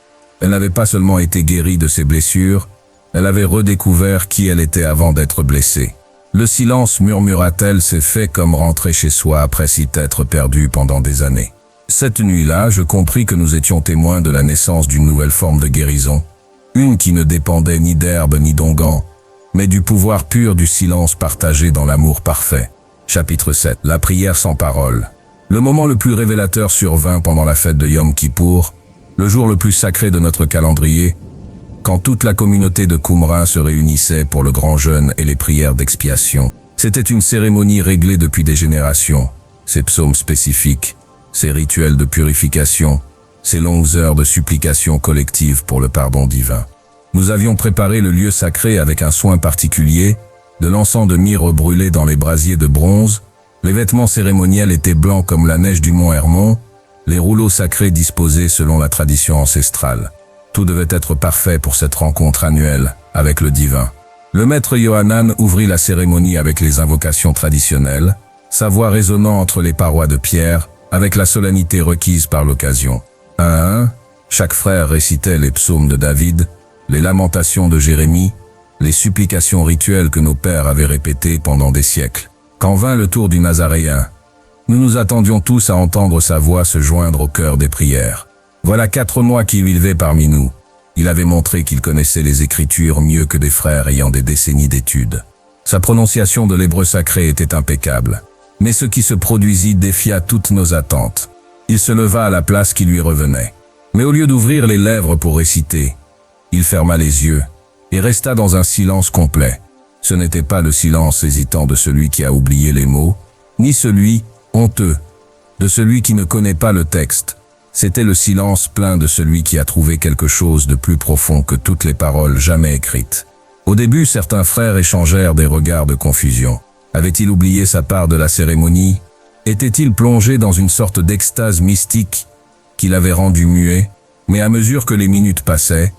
Elle n'avait pas seulement été guérie de ses blessures, elle avait redécouvert qui elle était avant d'être blessée. Le silence, murmura-t-elle, s'est fait comme rentrer chez soi après s'y être perdu pendant des années. Cette nuit-là, je compris que nous étions témoins de la naissance d'une nouvelle forme de guérison, une qui ne dépendait ni d'herbe ni d'onguent, mais du pouvoir pur du silence partagé dans l'amour parfait. Chapitre 7. La prière sans parole. Le moment le plus révélateur survint pendant la fête de Yom Kippour, le jour le plus sacré de notre calendrier, quand toute la communauté de Qumran se réunissait pour le grand jeûne et les prières d'expiation. C'était une cérémonie réglée depuis des générations, ses psaumes spécifiques, ses rituels de purification, ses longues heures de supplication collective pour le pardon divin. Nous avions préparé le lieu sacré avec un soin particulier, de l'encens de myrrhe brûlé dans les brasiers de bronze, les vêtements cérémoniels étaient blancs comme la neige du mont Hermon, les rouleaux sacrés disposés selon la tradition ancestrale. Tout devait être parfait pour cette rencontre annuelle avec le divin. Le maître Yohanan ouvrit la cérémonie avec les invocations traditionnelles, sa voix résonnant entre les parois de pierre, avec la solennité requise par l'occasion. Un à un, chaque frère récitait les psaumes de David, les lamentations de Jérémie, les supplications rituelles que nos pères avaient répétées pendant des siècles. Quand vint le tour du Nazaréen, nous nous attendions tous à entendre sa voix se joindre au cœur des prières. Voilà 4 mois qu'il vivait parmi nous. Il avait montré qu'il connaissait les Écritures mieux que des frères ayant des décennies d'études. Sa prononciation de l'hébreu sacré était impeccable. Mais ce qui se produisit défia toutes nos attentes. Il se leva à la place qui lui revenait. Mais au lieu d'ouvrir les lèvres pour réciter, il ferma les yeux et resta dans un silence complet. Ce n'était pas le silence hésitant de celui qui a oublié les mots, ni celui, honteux, de celui qui ne connaît pas le texte. C'était le silence plein de celui qui a trouvé quelque chose de plus profond que toutes les paroles jamais écrites. Au début, certains frères échangèrent des regards de confusion. Avait-il oublié sa part de la cérémonie? Était-il plongé dans une sorte d'extase mystique qui l'avait rendu muet? Mais à mesure que les minutes passaient,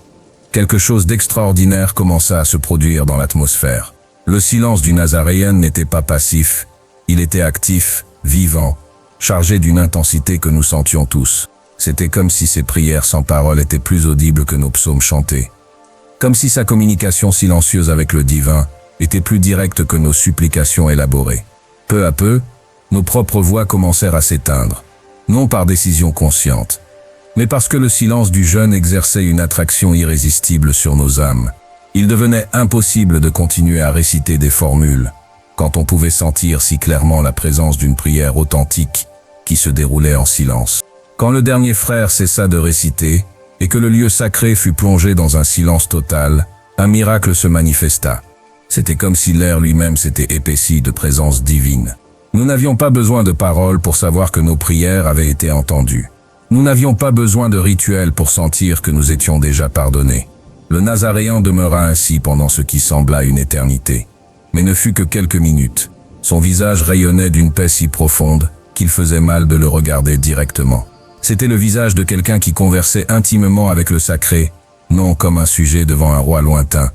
quelque chose d'extraordinaire commença à se produire dans l'atmosphère. Le silence du Nazaréen n'était pas passif, il était actif, vivant, chargé d'une intensité que nous sentions tous. C'était comme si ses prières sans parole étaient plus audibles que nos psaumes chantés. Comme si sa communication silencieuse avec le divin était plus directe que nos supplications élaborées. Peu à peu, nos propres voix commencèrent à s'éteindre, non par décision consciente, mais parce que le silence du jeûne exerçait une attraction irrésistible sur nos âmes. Il devenait impossible de continuer à réciter des formules, quand on pouvait sentir si clairement la présence d'une prière authentique qui se déroulait en silence. Quand le dernier frère cessa de réciter, et que le lieu sacré fut plongé dans un silence total, un miracle se manifesta. C'était comme si l'air lui-même s'était épaissi de présence divine. Nous n'avions pas besoin de paroles pour savoir que nos prières avaient été entendues. Nous n'avions pas besoin de rituels pour sentir que nous étions déjà pardonnés. Le Nazaréen demeura ainsi pendant ce qui sembla une éternité, mais ne fut que quelques minutes. Son visage rayonnait d'une paix si profonde qu'il faisait mal de le regarder directement. C'était le visage de quelqu'un qui conversait intimement avec le sacré, non comme un sujet devant un roi lointain,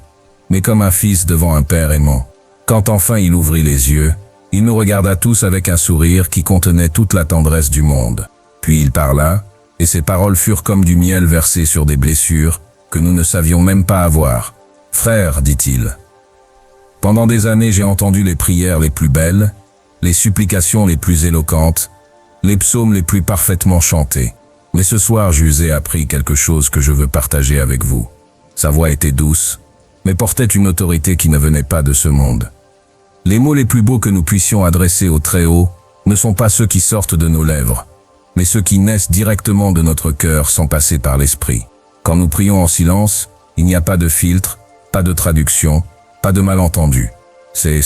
mais comme un fils devant un père aimant. Quand enfin il ouvrit les yeux, il nous regarda tous avec un sourire qui contenait toute la tendresse du monde. Puis il parla, et ses paroles furent comme du miel versé sur des blessures que nous ne savions même pas avoir. « Frère, dit-il, pendant des années j'ai entendu les prières les plus belles, les supplications les plus éloquentes, les psaumes les plus parfaitement chantés. Mais ce soir je vous ai appris quelque chose que je veux partager avec vous. » Sa voix était douce, mais portait une autorité qui ne venait pas de ce monde. Les mots les plus beaux que nous puissions adresser au Très-Haut ne sont pas ceux qui sortent de nos lèvres, mais ceux qui naissent directement de notre cœur sans passer par l'esprit. Quand nous prions en silence, il n'y a pas de filtre, pas de traduction, pas de malentendu. C'est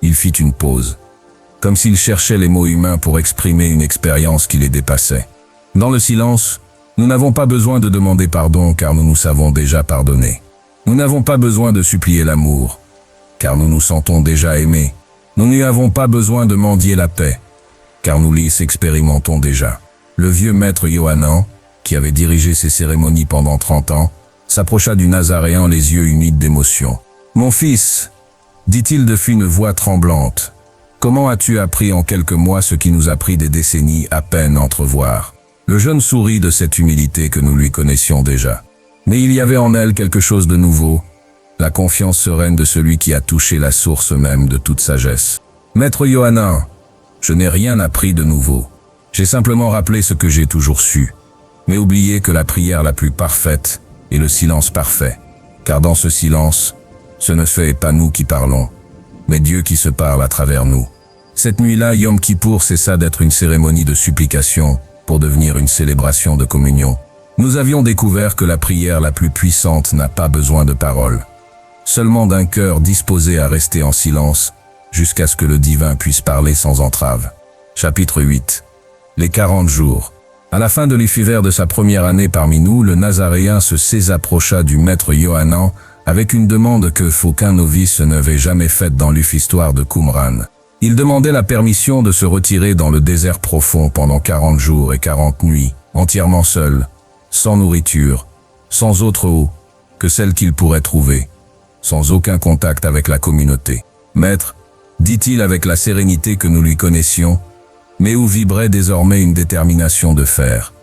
Il fit une pause, comme s'il cherchait les mots humains pour exprimer une expérience qui les dépassait. Dans le silence, nous n'avons pas besoin de demander pardon car nous nous savons déjà pardonnés. Nous n'avons pas besoin de supplier l'amour, car nous nous sentons déjà aimés. Nous n'avons pas besoin de mendier la paix, car nous les expérimentons déjà. Le vieux maître Yohanan, qui avait dirigé ces cérémonies pendant 30 ans, s'approcha du Nazaréen les yeux humides d'émotion. « Mon fils, dit-il de une voix tremblante, comment as-tu appris en quelques mois ce qui nous a pris des décennies à peine entrevoir ?» Le jeune sourit de cette humilité que nous lui connaissions déjà. Mais il y avait en elle quelque chose de nouveau, la confiance sereine de celui qui a touché la source même de toute sagesse. « Maître Yohanan, je n'ai rien appris de nouveau. J'ai simplement rappelé ce que j'ai toujours su, mais oublié que la prière la plus parfaite est le silence parfait. Car dans ce silence, ce ne fait pas nous qui parlons, mais Dieu qui se parle à travers nous. » Cette nuit-là, Yom Kippour cessa d'être une cérémonie de supplication pour devenir une célébration de communion. Nous avions découvert que la prière la plus puissante n'a pas besoin de paroles, seulement d'un cœur disposé à rester en silence jusqu'à ce que le divin puisse parler sans entrave. Chapitre 8. Les 40 jours. À la fin de l'hiver de sa première année parmi nous, le Nazaréen se s'approcha du maître Yohanan avec une demande que aucun novice n'avait jamais faite dans l'histoire de Qumran. Il demandait la permission de se retirer dans le désert profond pendant 40 jours et 40 nuits, entièrement seul, sans nourriture, sans autre eau que celle qu'il pourrait trouver, sans aucun contact avec la communauté. « Maître, dit-il avec la sérénité que nous lui connaissions, mais où vibrait désormais une détermination de fer.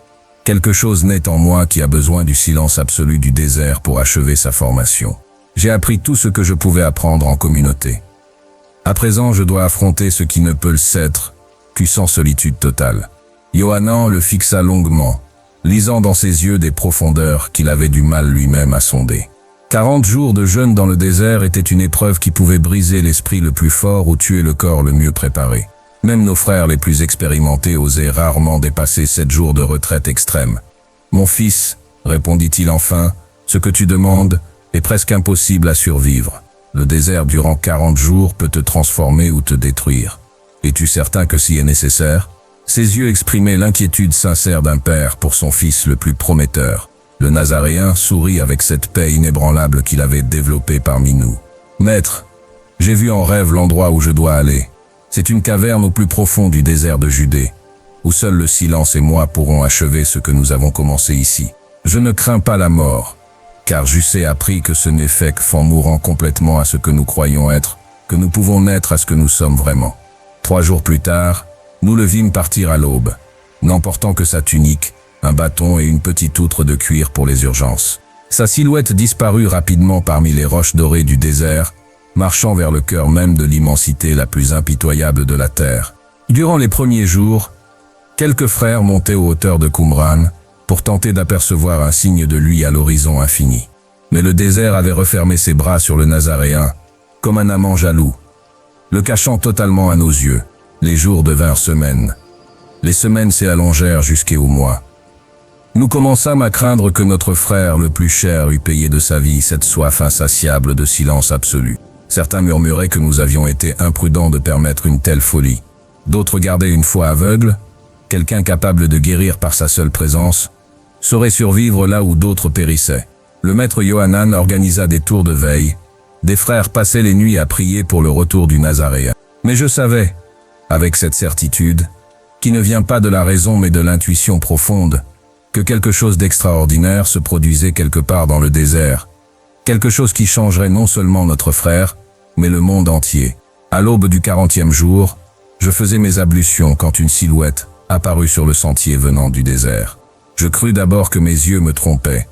Quelque chose naît en moi qui a besoin du silence absolu du désert pour achever sa formation. J'ai appris tout ce que je pouvais apprendre en communauté. À présent, je dois affronter ce qui ne peut l'être qu'une sans solitude totale. » Yohanan le fixa longuement, lisant dans ses yeux des profondeurs qu'il avait du mal lui-même à sonder. 40 jours de jeûne dans le désert étaient une épreuve qui pouvait briser l'esprit le plus fort ou tuer le corps le mieux préparé. Même nos frères les plus expérimentés osaient rarement dépasser 7 jours de retraite extrême. « Mon fils, répondit-il enfin, ce que tu demandes est presque impossible à survivre. Le désert durant 40 jours peut te transformer ou te détruire. Es-tu certain que si est nécessaire ?» Ses yeux exprimaient l'inquiétude sincère d'un père pour son fils le plus prometteur. Le Nazaréen sourit avec cette paix inébranlable qu'il avait développée parmi nous. « Maître, j'ai vu en rêve l'endroit où je dois aller. C'est une caverne au plus profond du désert de Judée, où seul le silence et moi pourrons achever ce que nous avons commencé ici. Je ne crains pas la mort, car j'eusse appris que ce n'est fait qu'en mourant complètement à ce que nous croyons être, que nous pouvons naître à ce que nous sommes vraiment. » 3 jours plus tard, nous le vîmes partir à l'aube, n'emportant que sa tunique, un bâton et une petite outre de cuir pour les urgences. Sa silhouette disparut rapidement parmi les roches dorées du désert, marchant vers le cœur même de l'immensité la plus impitoyable de la terre. Durant les premiers jours, quelques frères montés aux hauteurs de Qumran, pour tenter d'apercevoir un signe de lui à l'horizon infini. Mais le désert avait refermé ses bras sur le Nazaréen, comme un amant jaloux, le cachant totalement à nos yeux. Les jours devinrent semaines. Les semaines s'allongèrent jusqu'aux mois. Nous commençâmes à craindre que notre frère le plus cher eût payé de sa vie cette soif insatiable de silence absolu. Certains murmuraient que nous avions été imprudents de permettre une telle folie. D'autres gardaient une foi aveugle. Quelqu'un capable de guérir par sa seule présence saurait survivre là où d'autres périssaient. Le maître Yohanan organisa des tours de veille. Des frères passaient les nuits à prier pour le retour du Nazaréen. Mais je savais, avec cette certitude, qui ne vient pas de la raison mais de l'intuition profonde, que quelque chose d'extraordinaire se produisait quelque part dans le désert, quelque chose qui changerait non seulement notre frère, mais le monde entier. À l'aube du 40e jour, je faisais mes ablutions quand une silhouette apparut sur le sentier venant du désert. Je crus d'abord que mes yeux me trompaient,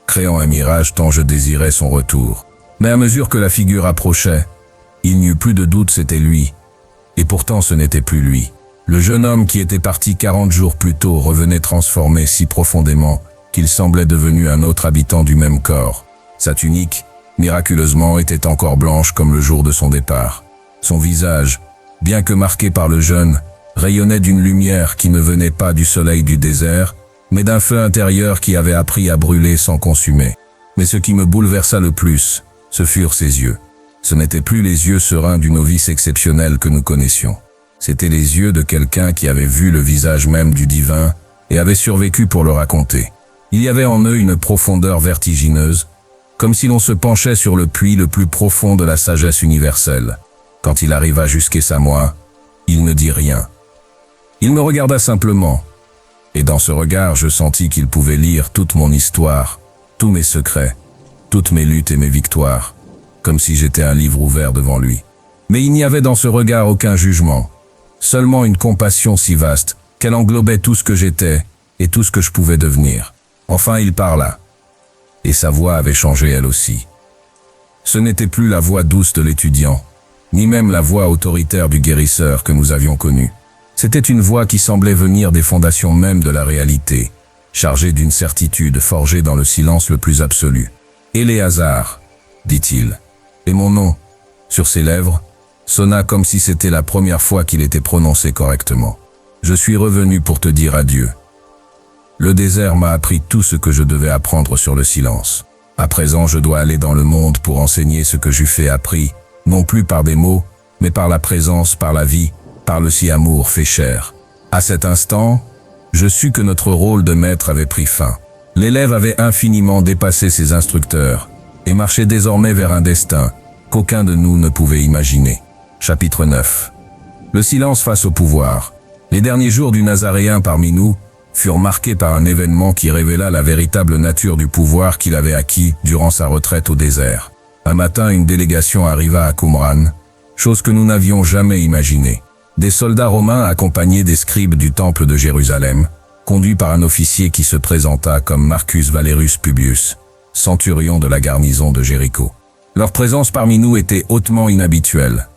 créant un mirage tant je désirais son retour. Mais à mesure que la figure approchait, il n'y eut plus de doute, c'était lui. Et pourtant ce n'était plus lui. Le jeune homme qui était parti 40 jours plus tôt revenait transformé si profondément qu'il semblait devenu un autre habitant du même corps. Sa tunique, miraculeusement, était encore blanche comme le jour de son départ. Son visage, bien que marqué par le jeûne, rayonnait d'une lumière qui ne venait pas du soleil du désert, mais d'un feu intérieur qui avait appris à brûler sans consumer. Mais ce qui me bouleversa le plus, ce furent ses yeux. Ce n'étaient plus les yeux sereins du novice exceptionnel que nous connaissions. C'étaient les yeux de quelqu'un qui avait vu le visage même du divin et avait survécu pour le raconter. Il y avait en eux une profondeur vertigineuse, comme si l'on se penchait sur le puits le plus profond de la sagesse universelle. Quand il arriva jusqu'à moi, il ne dit rien. Il me regarda simplement, et dans ce regard je sentis qu'il pouvait lire toute mon histoire, tous mes secrets, toutes mes luttes et mes victoires, comme si j'étais un livre ouvert devant lui. Mais il n'y avait dans ce regard aucun jugement, seulement une compassion si vaste qu'elle englobait tout ce que j'étais et tout ce que je pouvais devenir. Enfin il parla, et sa voix avait changé elle aussi. Ce n'était plus la voix douce de l'étudiant, ni même la voix autoritaire du guérisseur que nous avions connu. C'était une voix qui semblait venir des fondations mêmes de la réalité, chargée d'une certitude forgée dans le silence le plus absolu. « Éléazar » dit-il, et mon nom, sur ses lèvres, sonna comme si c'était la première fois qu'il était prononcé correctement. Je suis revenu pour te dire adieu. Le désert m'a appris tout ce que je devais apprendre sur le silence. À présent, je dois aller dans le monde pour enseigner ce que j'eus fait appris, non plus par des mots, mais par la présence, par la vie, par le si amour fait chair. À cet instant, je sus que notre rôle de maître avait pris fin. L'élève avait infiniment dépassé ses instructeurs et marchait désormais vers un destin qu'aucun de nous ne pouvait imaginer. Chapitre 9. Le silence face au pouvoir. Les derniers jours du Nazaréen parmi nous furent marqués par un événement qui révéla la véritable nature du pouvoir qu'il avait acquis durant sa retraite au désert. Un matin, une délégation arriva à Qumran, chose que nous n'avions jamais imaginée. Des soldats romains accompagnés des scribes du temple de Jérusalem, conduits par un officier qui se présenta comme Marcus Valerius Publius, centurion de la garnison de Jéricho. Leur présence parmi nous était hautement inhabituelle.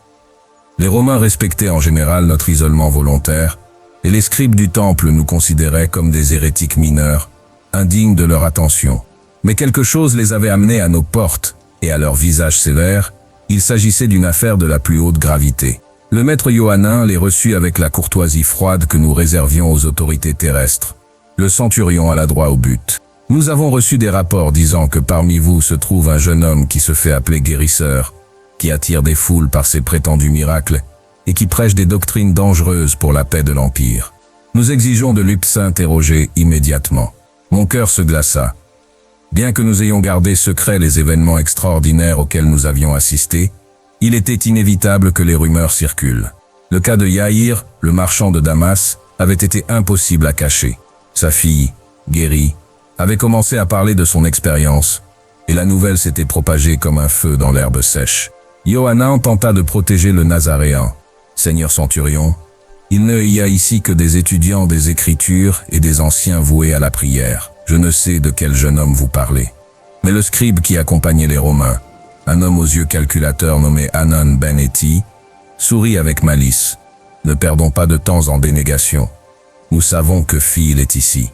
Les Romains respectaient en général notre isolement volontaire, et les scribes du temple nous considéraient comme des hérétiques mineurs, indignes de leur attention. Mais quelque chose les avait amenés à nos portes, et à leur visage sévère, il s'agissait d'une affaire de la plus haute gravité. Le maître Yohanan les reçut avec la courtoisie froide que nous réservions aux autorités terrestres. Le centurion alla droit au but. « Nous avons reçu des rapports disant que parmi vous se trouve un jeune homme qui se fait appeler guérisseur, qui attire des foules par ses prétendus miracles et qui prêche des doctrines dangereuses pour la paix de l'Empire. Nous exigeons de lui s'interroger immédiatement. » Mon cœur se glaça. Bien que nous ayons gardé secret les événements extraordinaires auxquels nous avions assisté, il était inévitable que les rumeurs circulent. Le cas de Yahir, le marchand de Damas, avait été impossible à cacher. Sa fille, guérie, avait commencé à parler de son expérience, et la nouvelle s'était propagée comme un feu dans l'herbe sèche. Yohanan tenta de protéger le Nazaréen. « Seigneur centurion, il ne y a ici que des étudiants des Écritures et des anciens voués à la prière. Je ne sais de quel jeune homme vous parlez. » Mais le scribe qui accompagnait les Romains, un homme aux yeux calculateurs nommé Hanan ben Eti, sourit avec malice. « Ne perdons pas de temps en dénégation. Nous savons que Phil est ici. »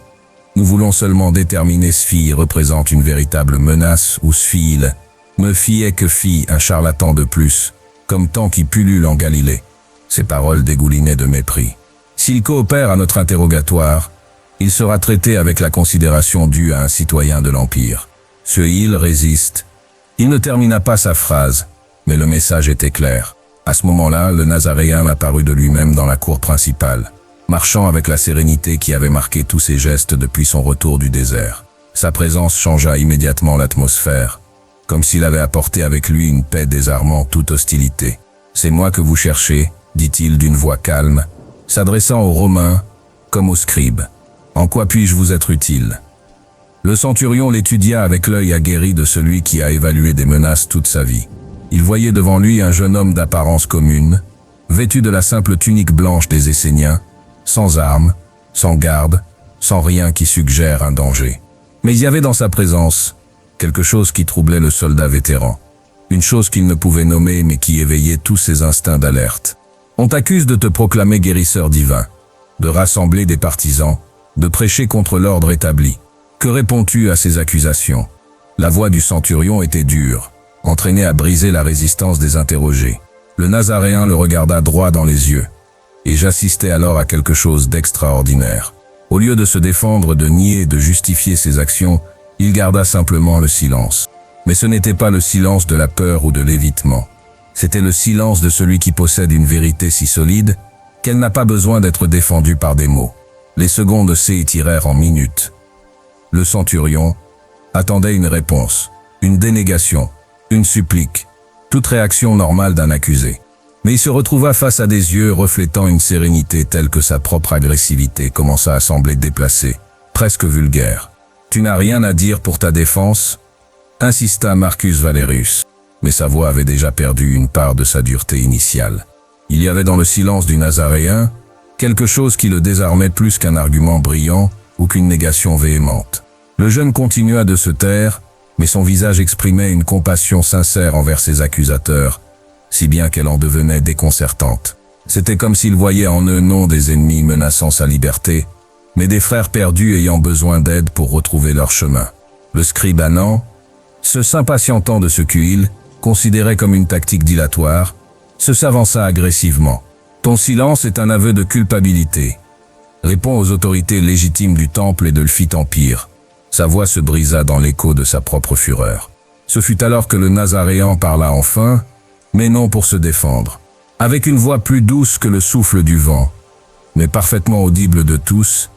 Nous voulons seulement déterminer si fille représente une véritable menace ou si il me fiait que fille un charlatan de plus, comme tant qui pullule en Galilée. Ces paroles dégoulinaient de mépris. S'il coopère à notre interrogatoire, il sera traité avec la considération due à un citoyen de l'Empire. Ce il résiste. Il ne termina pas sa phrase, mais le message était clair. À ce moment-là, le Nazaréen apparut de lui-même dans la cour principale, marchant avec la sérénité qui avait marqué tous ses gestes depuis son retour du désert. Sa présence changea immédiatement l'atmosphère, comme s'il avait apporté avec lui une paix désarmant toute hostilité. « C'est moi que vous cherchez », dit-il d'une voix calme, s'adressant aux Romains comme aux scribes. « En quoi puis-je vous être utile ?» Le centurion l'étudia avec l'œil aguerri de celui qui a évalué des menaces toute sa vie. Il voyait devant lui un jeune homme d'apparence commune, vêtu de la simple tunique blanche des Esséniens, sans armes, sans garde, sans rien qui suggère un danger. Mais il y avait dans sa présence quelque chose qui troublait le soldat vétéran, une chose qu'il ne pouvait nommer mais qui éveillait tous ses instincts d'alerte. On t'accuse de te proclamer guérisseur divin, de rassembler des partisans, de prêcher contre l'ordre établi. Que réponds-tu à ces accusations? La voix du centurion était dure, entraînée à briser la résistance des interrogés. Le Nazaréen le regarda droit dans les yeux, et j'assistais alors à quelque chose d'extraordinaire. Au lieu de se défendre, de nier, de justifier ses actions, il garda simplement le silence. Mais ce n'était pas le silence de la peur ou de l'évitement. C'était le silence de celui qui possède une vérité si solide qu'elle n'a pas besoin d'être défendue par des mots. Les secondes s'étirèrent en minutes. Le centurion attendait une réponse, une dénégation, une supplique, toute réaction normale d'un accusé. Mais il se retrouva face à des yeux reflétant une sérénité telle que sa propre agressivité commença à sembler déplacée, presque vulgaire. « Tu n'as rien à dire pour ta défense ?» insista Marcus Valerius, mais sa voix avait déjà perdu une part de sa dureté initiale. Il y avait dans le silence du Nazaréen quelque chose qui le désarmait plus qu'un argument brillant ou qu'une négation véhémente. Le jeune continua de se taire, mais son visage exprimait une compassion sincère envers ses accusateurs, si bien qu'elle en devenait déconcertante. C'était comme s'il voyait en eux non des ennemis menaçant sa liberté, mais des frères perdus ayant besoin d'aide pour retrouver leur chemin. Le scribe Anan, se s'impatientant de ce qu'il considérait comme une tactique dilatoire, se s'avança agressivement. « Ton silence est un aveu de culpabilité. Réponds aux autorités légitimes du temple et de l'Elfite Empire. » Sa voix se brisa dans l'écho de sa propre fureur. Ce fut alors que le Nazaréen parla enfin, mais non pour se défendre. Avec une voix plus douce que le souffle du vent, mais parfaitement audible de tous,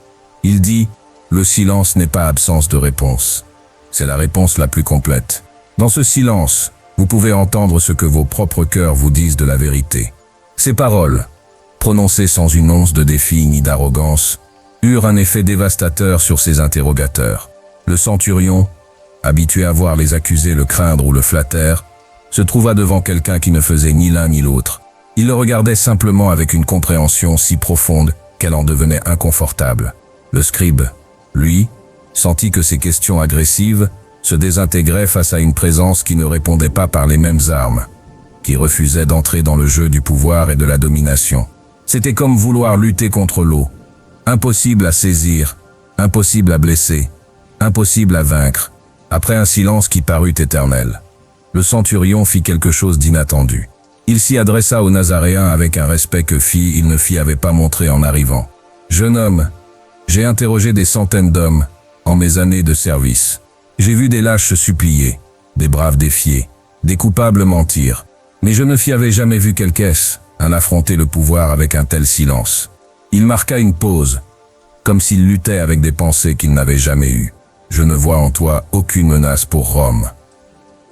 il dit « Le silence n'est pas absence de réponse. C'est la réponse la plus complète. Dans ce silence, vous pouvez entendre ce que vos propres cœurs vous disent de la vérité. » Ces paroles, prononcées sans une once de défi ni d'arrogance, eurent un effet dévastateur sur ses interrogateurs. Le centurion, habitué à voir les accusés le craindre ou le flatter, se trouva devant quelqu'un qui ne faisait ni l'un ni l'autre. Il le regardait simplement avec une compréhension si profonde qu'elle en devenait inconfortable. Le scribe, lui, sentit que ses questions agressives se désintégraient face à une présence qui ne répondait pas par les mêmes armes, qui refusait d'entrer dans le jeu du pouvoir et de la domination. C'était comme vouloir lutter contre l'eau. Impossible à saisir, impossible à blesser, impossible à vaincre, après un silence qui parut éternel. Le centurion fit quelque chose d'inattendu. Il s'y adressa au Nazaréen avec un respect que il ne s'y avait pas montré en arrivant. « Jeune homme, j'ai interrogé des centaines d'hommes en mes années de service. J'ai vu des lâches se supplier, des braves défier, des coupables mentir. Mais je ne avais jamais vu quelqu'un affronter le pouvoir avec un tel silence. » Il marqua une pause, comme s'il luttait avec des pensées qu'il n'avait jamais eues. « Je ne vois en toi aucune menace pour Rome.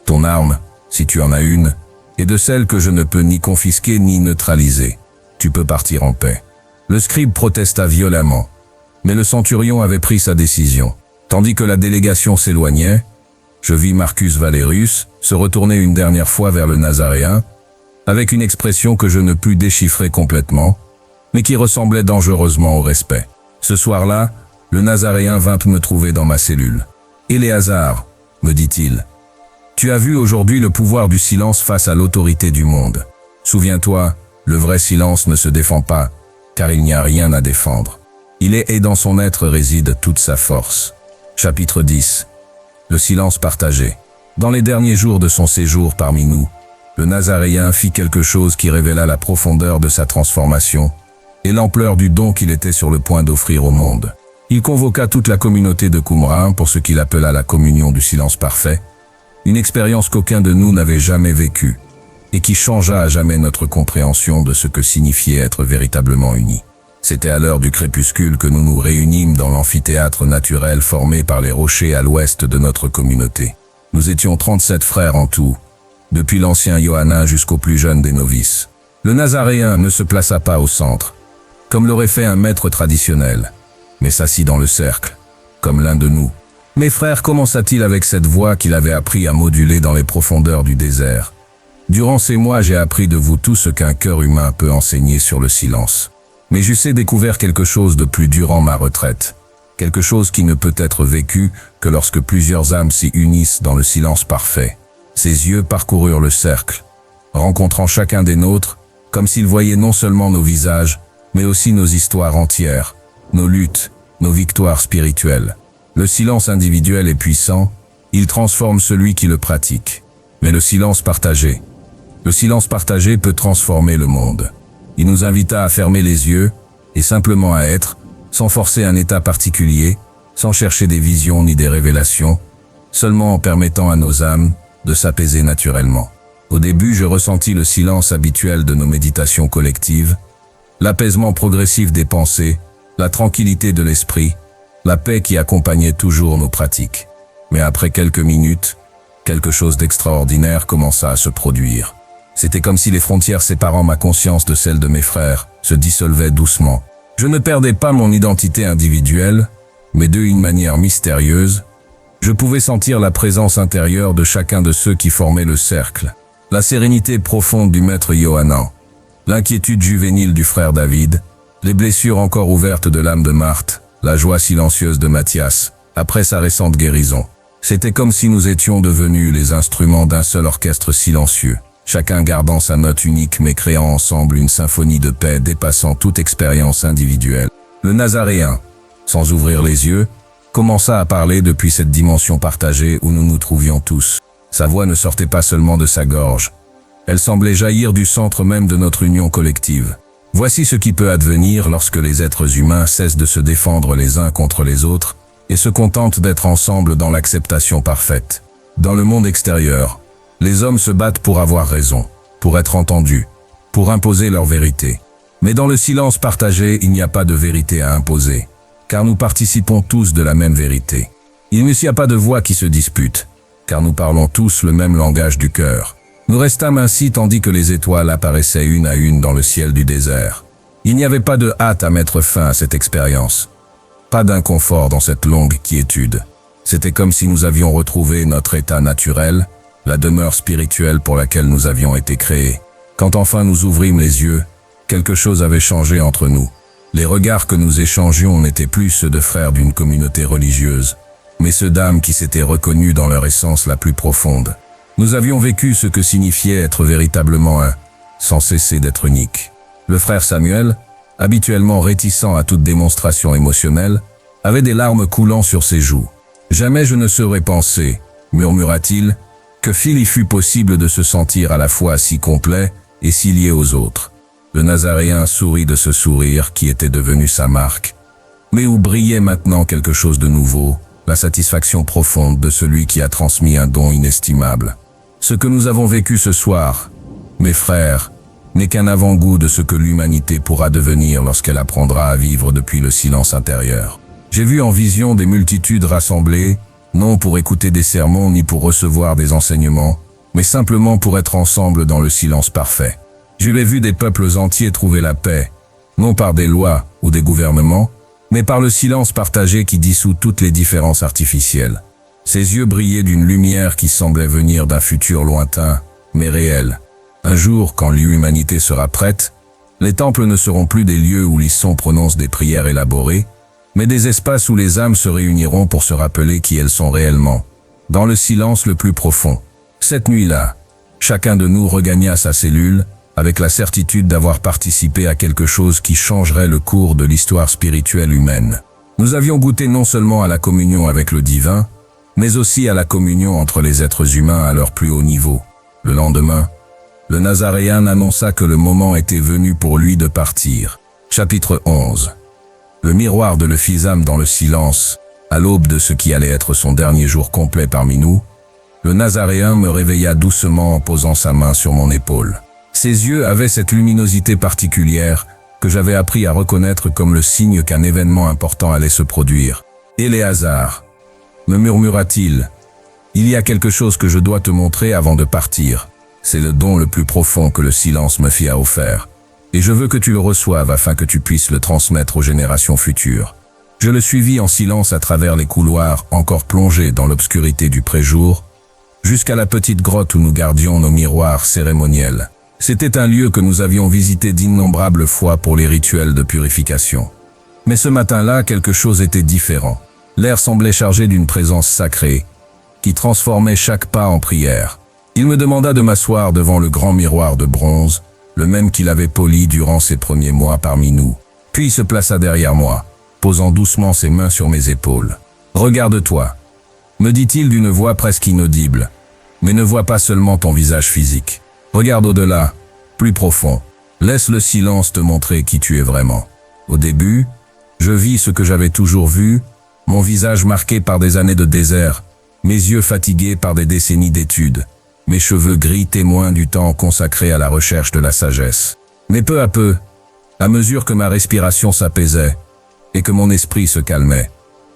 Ton arme, si tu en as une, est de celles que je ne peux ni confisquer ni neutraliser. Tu peux partir en paix. » Le scribe protesta violemment, mais le centurion avait pris sa décision. Tandis que la délégation s'éloignait, je vis Marcus Valerius se retourner une dernière fois vers le Nazaréen, avec une expression que je ne pus déchiffrer complètement, mais qui ressemblait dangereusement au respect. Ce soir-là, le Nazaréen vint me trouver dans ma cellule. « Éléazar, me dit-il, tu as vu aujourd'hui le pouvoir du silence face à l'autorité du monde. Souviens-toi, le vrai silence ne se défend pas, car il n'y a rien à défendre. Il est et dans son être réside toute sa force. Chapitre 10. Le silence partagé. Dans les derniers jours de son séjour parmi nous, le Nazaréen fit quelque chose qui révéla la profondeur de sa transformation et l'ampleur du don qu'il était sur le point d'offrir au monde. Il convoqua toute la communauté de Qumran pour ce qu'il appela la communion du silence parfait, une expérience qu'aucun de nous n'avait jamais vécue et qui changea à jamais notre compréhension de ce que signifiait être véritablement unis. C'était à l'heure du crépuscule que nous nous réunîmes dans l'amphithéâtre naturel formé par les rochers à l'ouest de notre communauté. Nous étions 37 frères en tout, depuis l'ancien Yohanan jusqu'au plus jeune des novices. Le Nazaréen ne se plaça pas au centre, comme l'aurait fait un maître traditionnel, mais s'assit dans le cercle, comme l'un de nous. « Mes frères » commença-t-il avec cette voix qu'il avait appris à moduler dans les profondeurs du désert. « Durant ces mois, j'ai appris de vous tout ce qu'un cœur humain peut enseigner sur le silence. Mais j'eusse découvert quelque chose de plus durant ma retraite, quelque chose qui ne peut être vécu que lorsque plusieurs âmes s'y unissent dans le silence parfait. » Ses yeux parcoururent le cercle, rencontrant chacun des nôtres, comme s'ils voyaient non seulement nos visages, mais aussi nos histoires entières, nos luttes, nos victoires spirituelles. Le silence individuel est puissant, il transforme celui qui le pratique. Mais le silence partagé peut transformer le monde. Il nous invita à fermer les yeux et simplement à être, sans forcer un état particulier, sans chercher des visions ni des révélations, seulement en permettant à nos âmes de s'apaiser naturellement. Au début, je ressentis le silence habituel de nos méditations collectives, l'apaisement progressif des pensées, la tranquillité de l'esprit, la paix qui accompagnait toujours nos pratiques. Mais après quelques minutes, quelque chose d'extraordinaire commença à se produire. C'était comme si les frontières séparant ma conscience de celle de mes frères se dissolvaient doucement. Je ne perdais pas mon identité individuelle, mais d'une manière mystérieuse, je pouvais sentir la présence intérieure de chacun de ceux qui formaient le cercle. La sérénité profonde du maître Yohanan, l'inquiétude juvénile du frère David, les blessures encore ouvertes de l'âme de Marthe, la joie silencieuse de Matthias, après sa récente guérison. C'était comme si nous étions devenus les instruments d'un seul orchestre silencieux, chacun gardant sa note unique mais créant ensemble une symphonie de paix dépassant toute expérience individuelle. Le Nazaréen, sans ouvrir les yeux, commença à parler depuis cette dimension partagée où nous nous trouvions tous. Sa voix ne sortait pas seulement de sa gorge. Elle semblait jaillir du centre même de notre union collective. Voici ce qui peut advenir lorsque les êtres humains cessent de se défendre les uns contre les autres et se contentent d'être ensemble dans l'acceptation parfaite. Dans le monde extérieur, les hommes se battent pour avoir raison, pour être entendus, pour imposer leur vérité. Mais dans le silence partagé, il n'y a pas de vérité à imposer, car nous participons tous de la même vérité. Il n'y a pas de voix qui se dispute, car nous parlons tous le même langage du cœur. Nous restâmes ainsi tandis que les étoiles apparaissaient une à une dans le ciel du désert. Il n'y avait pas de hâte à mettre fin à cette expérience. Pas d'inconfort dans cette longue quiétude. C'était comme si nous avions retrouvé notre état naturel, la demeure spirituelle pour laquelle nous avions été créés. Quand enfin nous ouvrîmes les yeux, quelque chose avait changé entre nous. Les regards que nous échangions n'étaient plus ceux de frères d'une communauté religieuse, mais ceux d'âmes qui s'étaient reconnus dans leur essence la plus profonde. Nous avions vécu ce que signifiait être véritablement un, sans cesser d'être unique. Le frère Samuel, habituellement réticent à toute démonstration émotionnelle, avait des larmes coulant sur ses joues. « Jamais je ne saurais penser, murmura-t-il, que il fût possible de se sentir à la fois si complet et si lié aux autres. » Le Nazaréen sourit de ce sourire qui était devenu sa marque, mais où brillait maintenant quelque chose de nouveau, la satisfaction profonde de celui qui a transmis un don inestimable. Ce que nous avons vécu ce soir, mes frères, n'est qu'un avant-goût de ce que l'humanité pourra devenir lorsqu'elle apprendra à vivre depuis le silence intérieur. J'ai vu en vision des multitudes rassemblées, non pour écouter des sermons ni pour recevoir des enseignements, mais simplement pour être ensemble dans le silence parfait. Je l'ai vu des peuples entiers trouver la paix, non par des lois ou des gouvernements, mais par le silence partagé qui dissout toutes les différences artificielles. Ses yeux brillaient d'une lumière qui semblait venir d'un futur lointain, mais réel. Un jour, quand l'humanité sera prête, les temples ne seront plus des lieux où l'isson prononce des prières élaborées, mais des espaces où les âmes se réuniront pour se rappeler qui elles sont réellement, dans le silence le plus profond. Cette nuit-là, chacun de nous regagna sa cellule, avec la certitude d'avoir participé à quelque chose qui changerait le cours de l'histoire spirituelle humaine. Nous avions goûté non seulement à la communion avec le divin, mais aussi à la communion entre les êtres humains à leur plus haut niveau. Le lendemain, le Nazaréen annonça que le moment était venu pour lui de partir. Chapitre 11. Le miroir de l'Ephizam dans le silence, à l'aube de ce qui allait être son dernier jour complet parmi nous, le Nazaréen me réveilla doucement en posant sa main sur mon épaule. Ses yeux avaient cette luminosité particulière que j'avais appris à reconnaître comme le signe qu'un événement important allait se produire. « Éléazar, me murmura-t-il, il y a quelque chose que je dois te montrer avant de partir. C'est le don le plus profond que le silence me fit offert, et je veux que tu le reçoives afin que tu puisses le transmettre aux générations futures. » Je le suivis en silence à travers les couloirs encore plongés dans l'obscurité du préjour, jusqu'à la petite grotte où nous gardions nos miroirs cérémoniels. C'était un lieu que nous avions visité d'innombrables fois pour les rituels de purification. Mais ce matin-là, quelque chose était différent. L'air semblait chargé d'une présence sacrée, qui transformait chaque pas en prière. Il me demanda de m'asseoir devant le grand miroir de bronze, le même qu'il avait poli durant ses premiers mois parmi nous. Puis il se plaça derrière moi, posant doucement ses mains sur mes épaules. « Regarde-toi », me dit-il d'une voix presque inaudible, mais ne vois pas seulement ton visage physique. Regarde au-delà, plus profond. Laisse le silence te montrer qui tu es vraiment. Au début, je vis ce que j'avais toujours vu, mon visage marqué par des années de désert, mes yeux fatigués par des décennies d'études, mes cheveux gris témoins du temps consacré à la recherche de la sagesse. Mais peu à peu, à mesure que ma respiration s'apaisait et que mon esprit se calmait,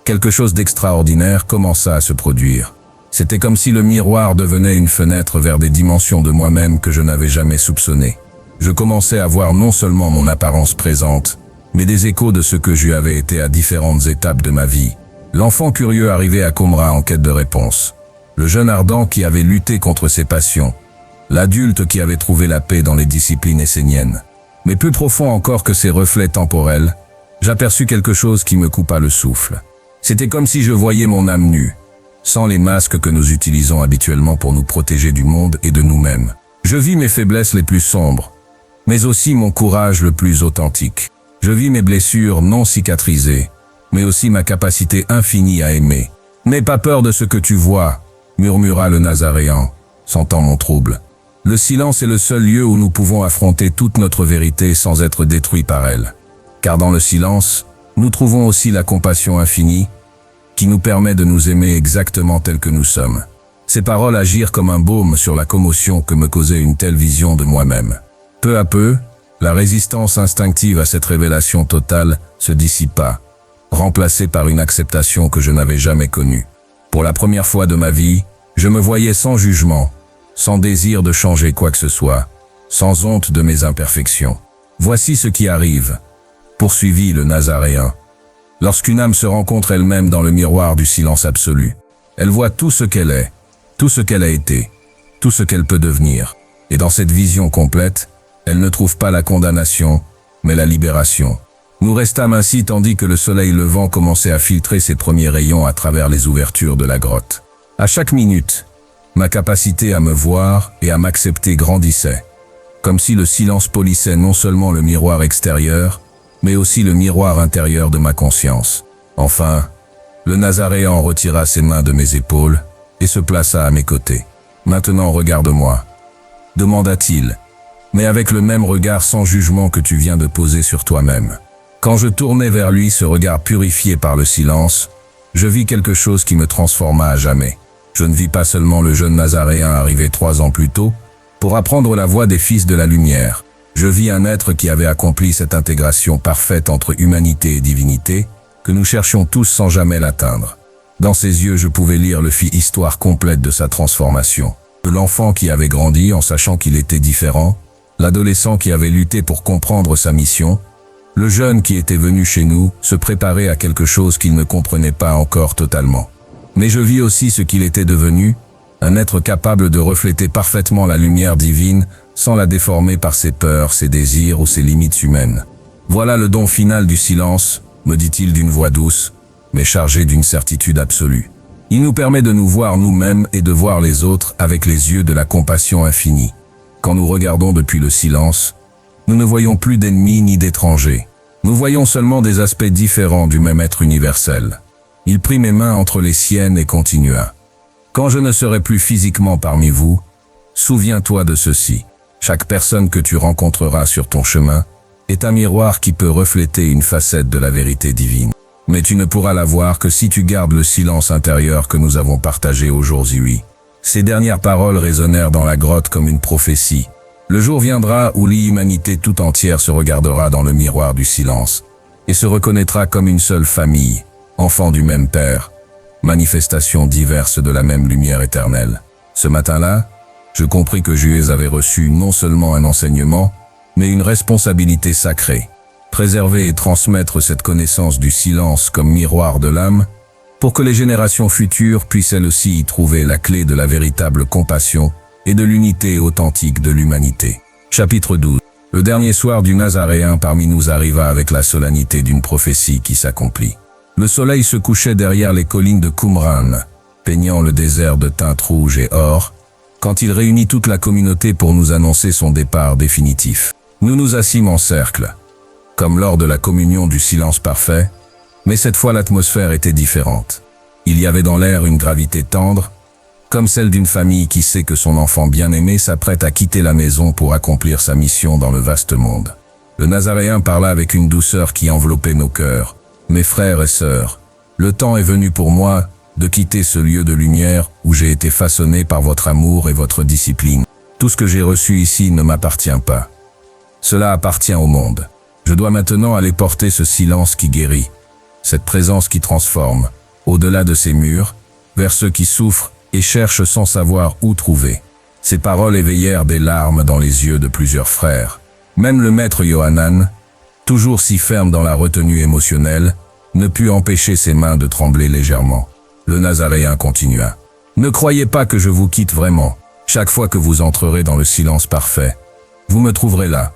quelque chose d'extraordinaire commença à se produire. C'était comme si le miroir devenait une fenêtre vers des dimensions de moi-même que je n'avais jamais soupçonnées. Je commençais à voir non seulement mon apparence présente, mais des échos de ce que je avais été à différentes étapes de ma vie. L'enfant curieux arrivé à Qumran en quête de réponses. Le jeune ardent qui avait lutté contre ses passions. L'adulte qui avait trouvé la paix dans les disciplines esséniennes. Mais plus profond encore que ces reflets temporels, j'aperçus quelque chose qui me coupa le souffle. C'était comme si je voyais mon âme nue, sans les masques que nous utilisons habituellement pour nous protéger du monde et de nous-mêmes. Je vis mes faiblesses les plus sombres, mais aussi mon courage le plus authentique. Je vis mes blessures non cicatrisées, mais aussi ma capacité infinie à aimer. « N'aie pas peur de ce que tu vois », murmura le Nazaréen, sentant mon trouble. Le silence est le seul lieu où nous pouvons affronter toute notre vérité sans être détruits par elle. Car dans le silence, nous trouvons aussi la compassion infinie, qui nous permet de nous aimer exactement tels que nous sommes. Ces paroles agirent comme un baume sur la commotion que me causait une telle vision de moi-même. Peu à peu, la résistance instinctive à cette révélation totale se dissipa, remplacée par une acceptation que je n'avais jamais connue. Pour la première fois de ma vie, je me voyais sans jugement, sans désir de changer quoi que ce soit, sans honte de mes imperfections. Voici ce qui arrive, poursuivit le Nazaréen. Lorsqu'une âme se rencontre elle-même dans le miroir du silence absolu, elle voit tout ce qu'elle est, tout ce qu'elle a été, tout ce qu'elle peut devenir. Et dans cette vision complète, elle ne trouve pas la condamnation, mais la libération. Nous restâmes ainsi tandis que le soleil levant commençait à filtrer ses premiers rayons à travers les ouvertures de la grotte. À chaque minute, ma capacité à me voir et à m'accepter grandissait, comme si le silence polissait non seulement le miroir extérieur, mais aussi le miroir intérieur de ma conscience. Enfin, le Nazaréen retira ses mains de mes épaules et se plaça à mes côtés. « Maintenant, regarde-moi » demanda-t-il, mais avec le même regard sans jugement que tu viens de poser sur toi-même. Quand je tournai vers lui ce regard purifié par le silence, je vis quelque chose qui me transforma à jamais. Je ne vis pas seulement le jeune Nazaréen arrivé 3 ans plus tôt, pour apprendre la voie des fils de la lumière. Je vis un être qui avait accompli cette intégration parfaite entre humanité et divinité, que nous cherchions tous sans jamais l'atteindre. Dans ses yeux, je pouvais lire le fil histoire complète de sa transformation. De l'enfant qui avait grandi en sachant qu'il était différent, l'adolescent qui avait lutté pour comprendre sa mission, le jeune qui était venu chez nous se préparer à quelque chose qu'il ne comprenait pas encore totalement. Mais je vis aussi ce qu'il était devenu, un être capable de refléter parfaitement la lumière divine sans la déformer par ses peurs, ses désirs ou ses limites humaines. Voilà le don final du silence, me dit-il d'une voix douce, mais chargée d'une certitude absolue. Il nous permet de nous voir nous-mêmes et de voir les autres avec les yeux de la compassion infinie. Quand nous regardons depuis le silence, nous ne voyons plus d'ennemis ni d'étrangers. Nous voyons seulement des aspects différents du même être universel. Il prit mes mains entre les siennes et continua. Quand je ne serai plus physiquement parmi vous, souviens-toi de ceci. Chaque personne que tu rencontreras sur ton chemin est un miroir qui peut refléter une facette de la vérité divine. Mais tu ne pourras la voir que si tu gardes le silence intérieur que nous avons partagé aujourd'hui. Ces dernières paroles résonnèrent dans la grotte comme une prophétie. Le jour viendra où l'humanité tout entière se regardera dans le miroir du silence et se reconnaîtra comme une seule famille, enfants du même Père, manifestations diverses de la même lumière éternelle. Ce matin-là, je compris que Juez avait reçu non seulement un enseignement, mais une responsabilité sacrée. Préserver et transmettre cette connaissance du silence comme miroir de l'âme, pour que les générations futures puissent elles aussi y trouver la clé de la véritable compassion et de l'unité authentique de l'humanité. Chapitre 12. Le dernier soir du Nazaréen parmi nous arriva avec la solennité d'une prophétie qui s'accomplit. Le soleil se couchait derrière les collines de Qumran, peignant le désert de teintes rouges et or, quand il réunit toute la communauté pour nous annoncer son départ définitif. Nous nous assîmes en cercle, comme lors de la communion du silence parfait, mais cette fois l'atmosphère était différente. Il y avait dans l'air une gravité tendre, comme celle d'une famille qui sait que son enfant bien-aimé s'apprête à quitter la maison pour accomplir sa mission dans le vaste monde. Le Nazaréen parla avec une douceur qui enveloppait nos cœurs. Mes frères et sœurs, le temps est venu pour moi de quitter ce lieu de lumière où j'ai été façonné par votre amour et votre discipline. Tout ce que j'ai reçu ici ne m'appartient pas. Cela appartient au monde. Je dois maintenant aller porter ce silence qui guérit, cette présence qui transforme, au-delà de ces murs, vers ceux qui souffrent et cherchent sans savoir où trouver. Ces paroles éveillèrent des larmes dans les yeux de plusieurs frères. Même le maître Yohanan, toujours si ferme dans la retenue émotionnelle, ne put empêcher ses mains de trembler légèrement. Le Nazaréen continua. « Ne croyez pas que je vous quitte vraiment. Chaque fois que vous entrerez dans le silence parfait, vous me trouverez là,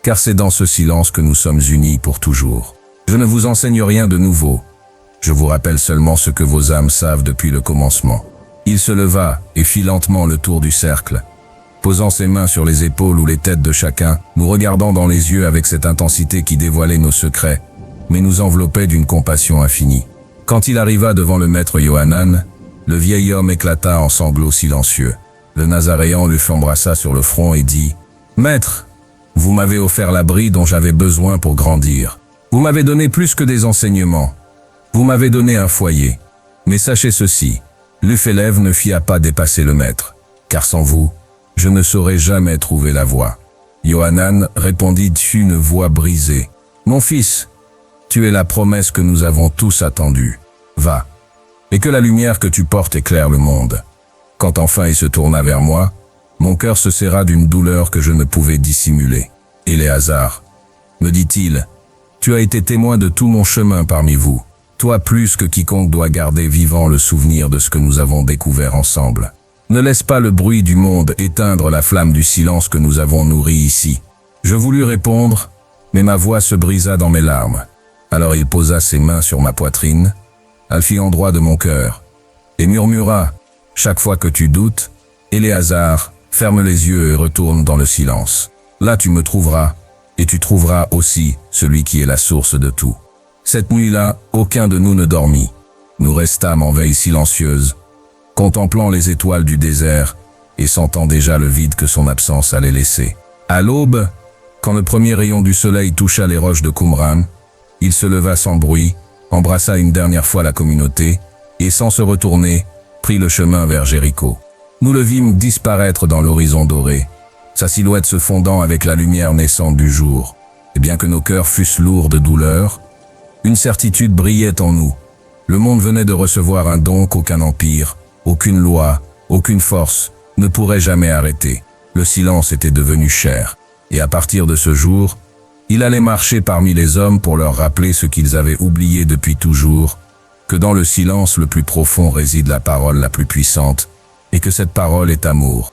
car c'est dans ce silence que nous sommes unis pour toujours. Je ne vous enseigne rien de nouveau. Je vous rappelle seulement ce que vos âmes savent depuis le commencement. » Il se leva et fit lentement le tour du cercle. Posant ses mains sur les épaules ou les têtes de chacun, nous regardant dans les yeux avec cette intensité qui dévoilait nos secrets, mais nous enveloppait d'une compassion infinie. Quand il arriva devant le maître Yohanan, le vieil homme éclata en sanglots silencieux. Le Nazaréen lui embrassa sur le front et dit « Maître, vous m'avez offert l'abri dont j'avais besoin pour grandir. Vous m'avez donné plus que des enseignements. Vous m'avez donné un foyer. Mais sachez ceci, l'élève ne fia pas dépasser le maître, car sans vous, je ne saurais jamais trouver la voie. » Yohanan répondit d'une voix brisée. « Mon fils, tu es la promesse que nous avons tous attendue. Va, et que la lumière que tu portes éclaire le monde. » Quand enfin il se tourna vers moi, mon cœur se serra d'une douleur que je ne pouvais dissimuler. « Éléazar, me dit-il, tu as été témoin de tout mon chemin parmi vous. Toi plus que quiconque doit garder vivant le souvenir de ce que nous avons découvert ensemble. Ne laisse pas le bruit du monde éteindre la flamme du silence que nous avons nourri ici. » Je voulus répondre, mais ma voix se brisa dans mes larmes. Alors il posa ses mains sur ma poitrine, Alfie endroit de mon cœur, et murmura, « Chaque fois que tu doutes, Éléazar, ferme les yeux et retourne dans le silence. Là tu me trouveras, et tu trouveras aussi celui qui est la source de tout. » Cette nuit-là, aucun de nous ne dormit. Nous restâmes en veille silencieuse, contemplant les étoiles du désert et sentant déjà le vide que son absence allait laisser. À l'aube, quand le premier rayon du soleil toucha les roches de Qumran, il se leva sans bruit, embrassa une dernière fois la communauté et, sans se retourner, prit le chemin vers Jéricho. Nous le vîmes disparaître dans l'horizon doré, sa silhouette se fondant avec la lumière naissante du jour. Et bien que nos cœurs fussent lourds de douleur, une certitude brillait en nous. Le monde venait de recevoir un don qu'aucun empire, aucune loi, aucune force ne pourrait jamais arrêter. Le silence était devenu cher. Et à partir de ce jour, il allait marcher parmi les hommes pour leur rappeler ce qu'ils avaient oublié depuis toujours, que dans le silence le plus profond réside la parole la plus puissante, et que cette parole est amour.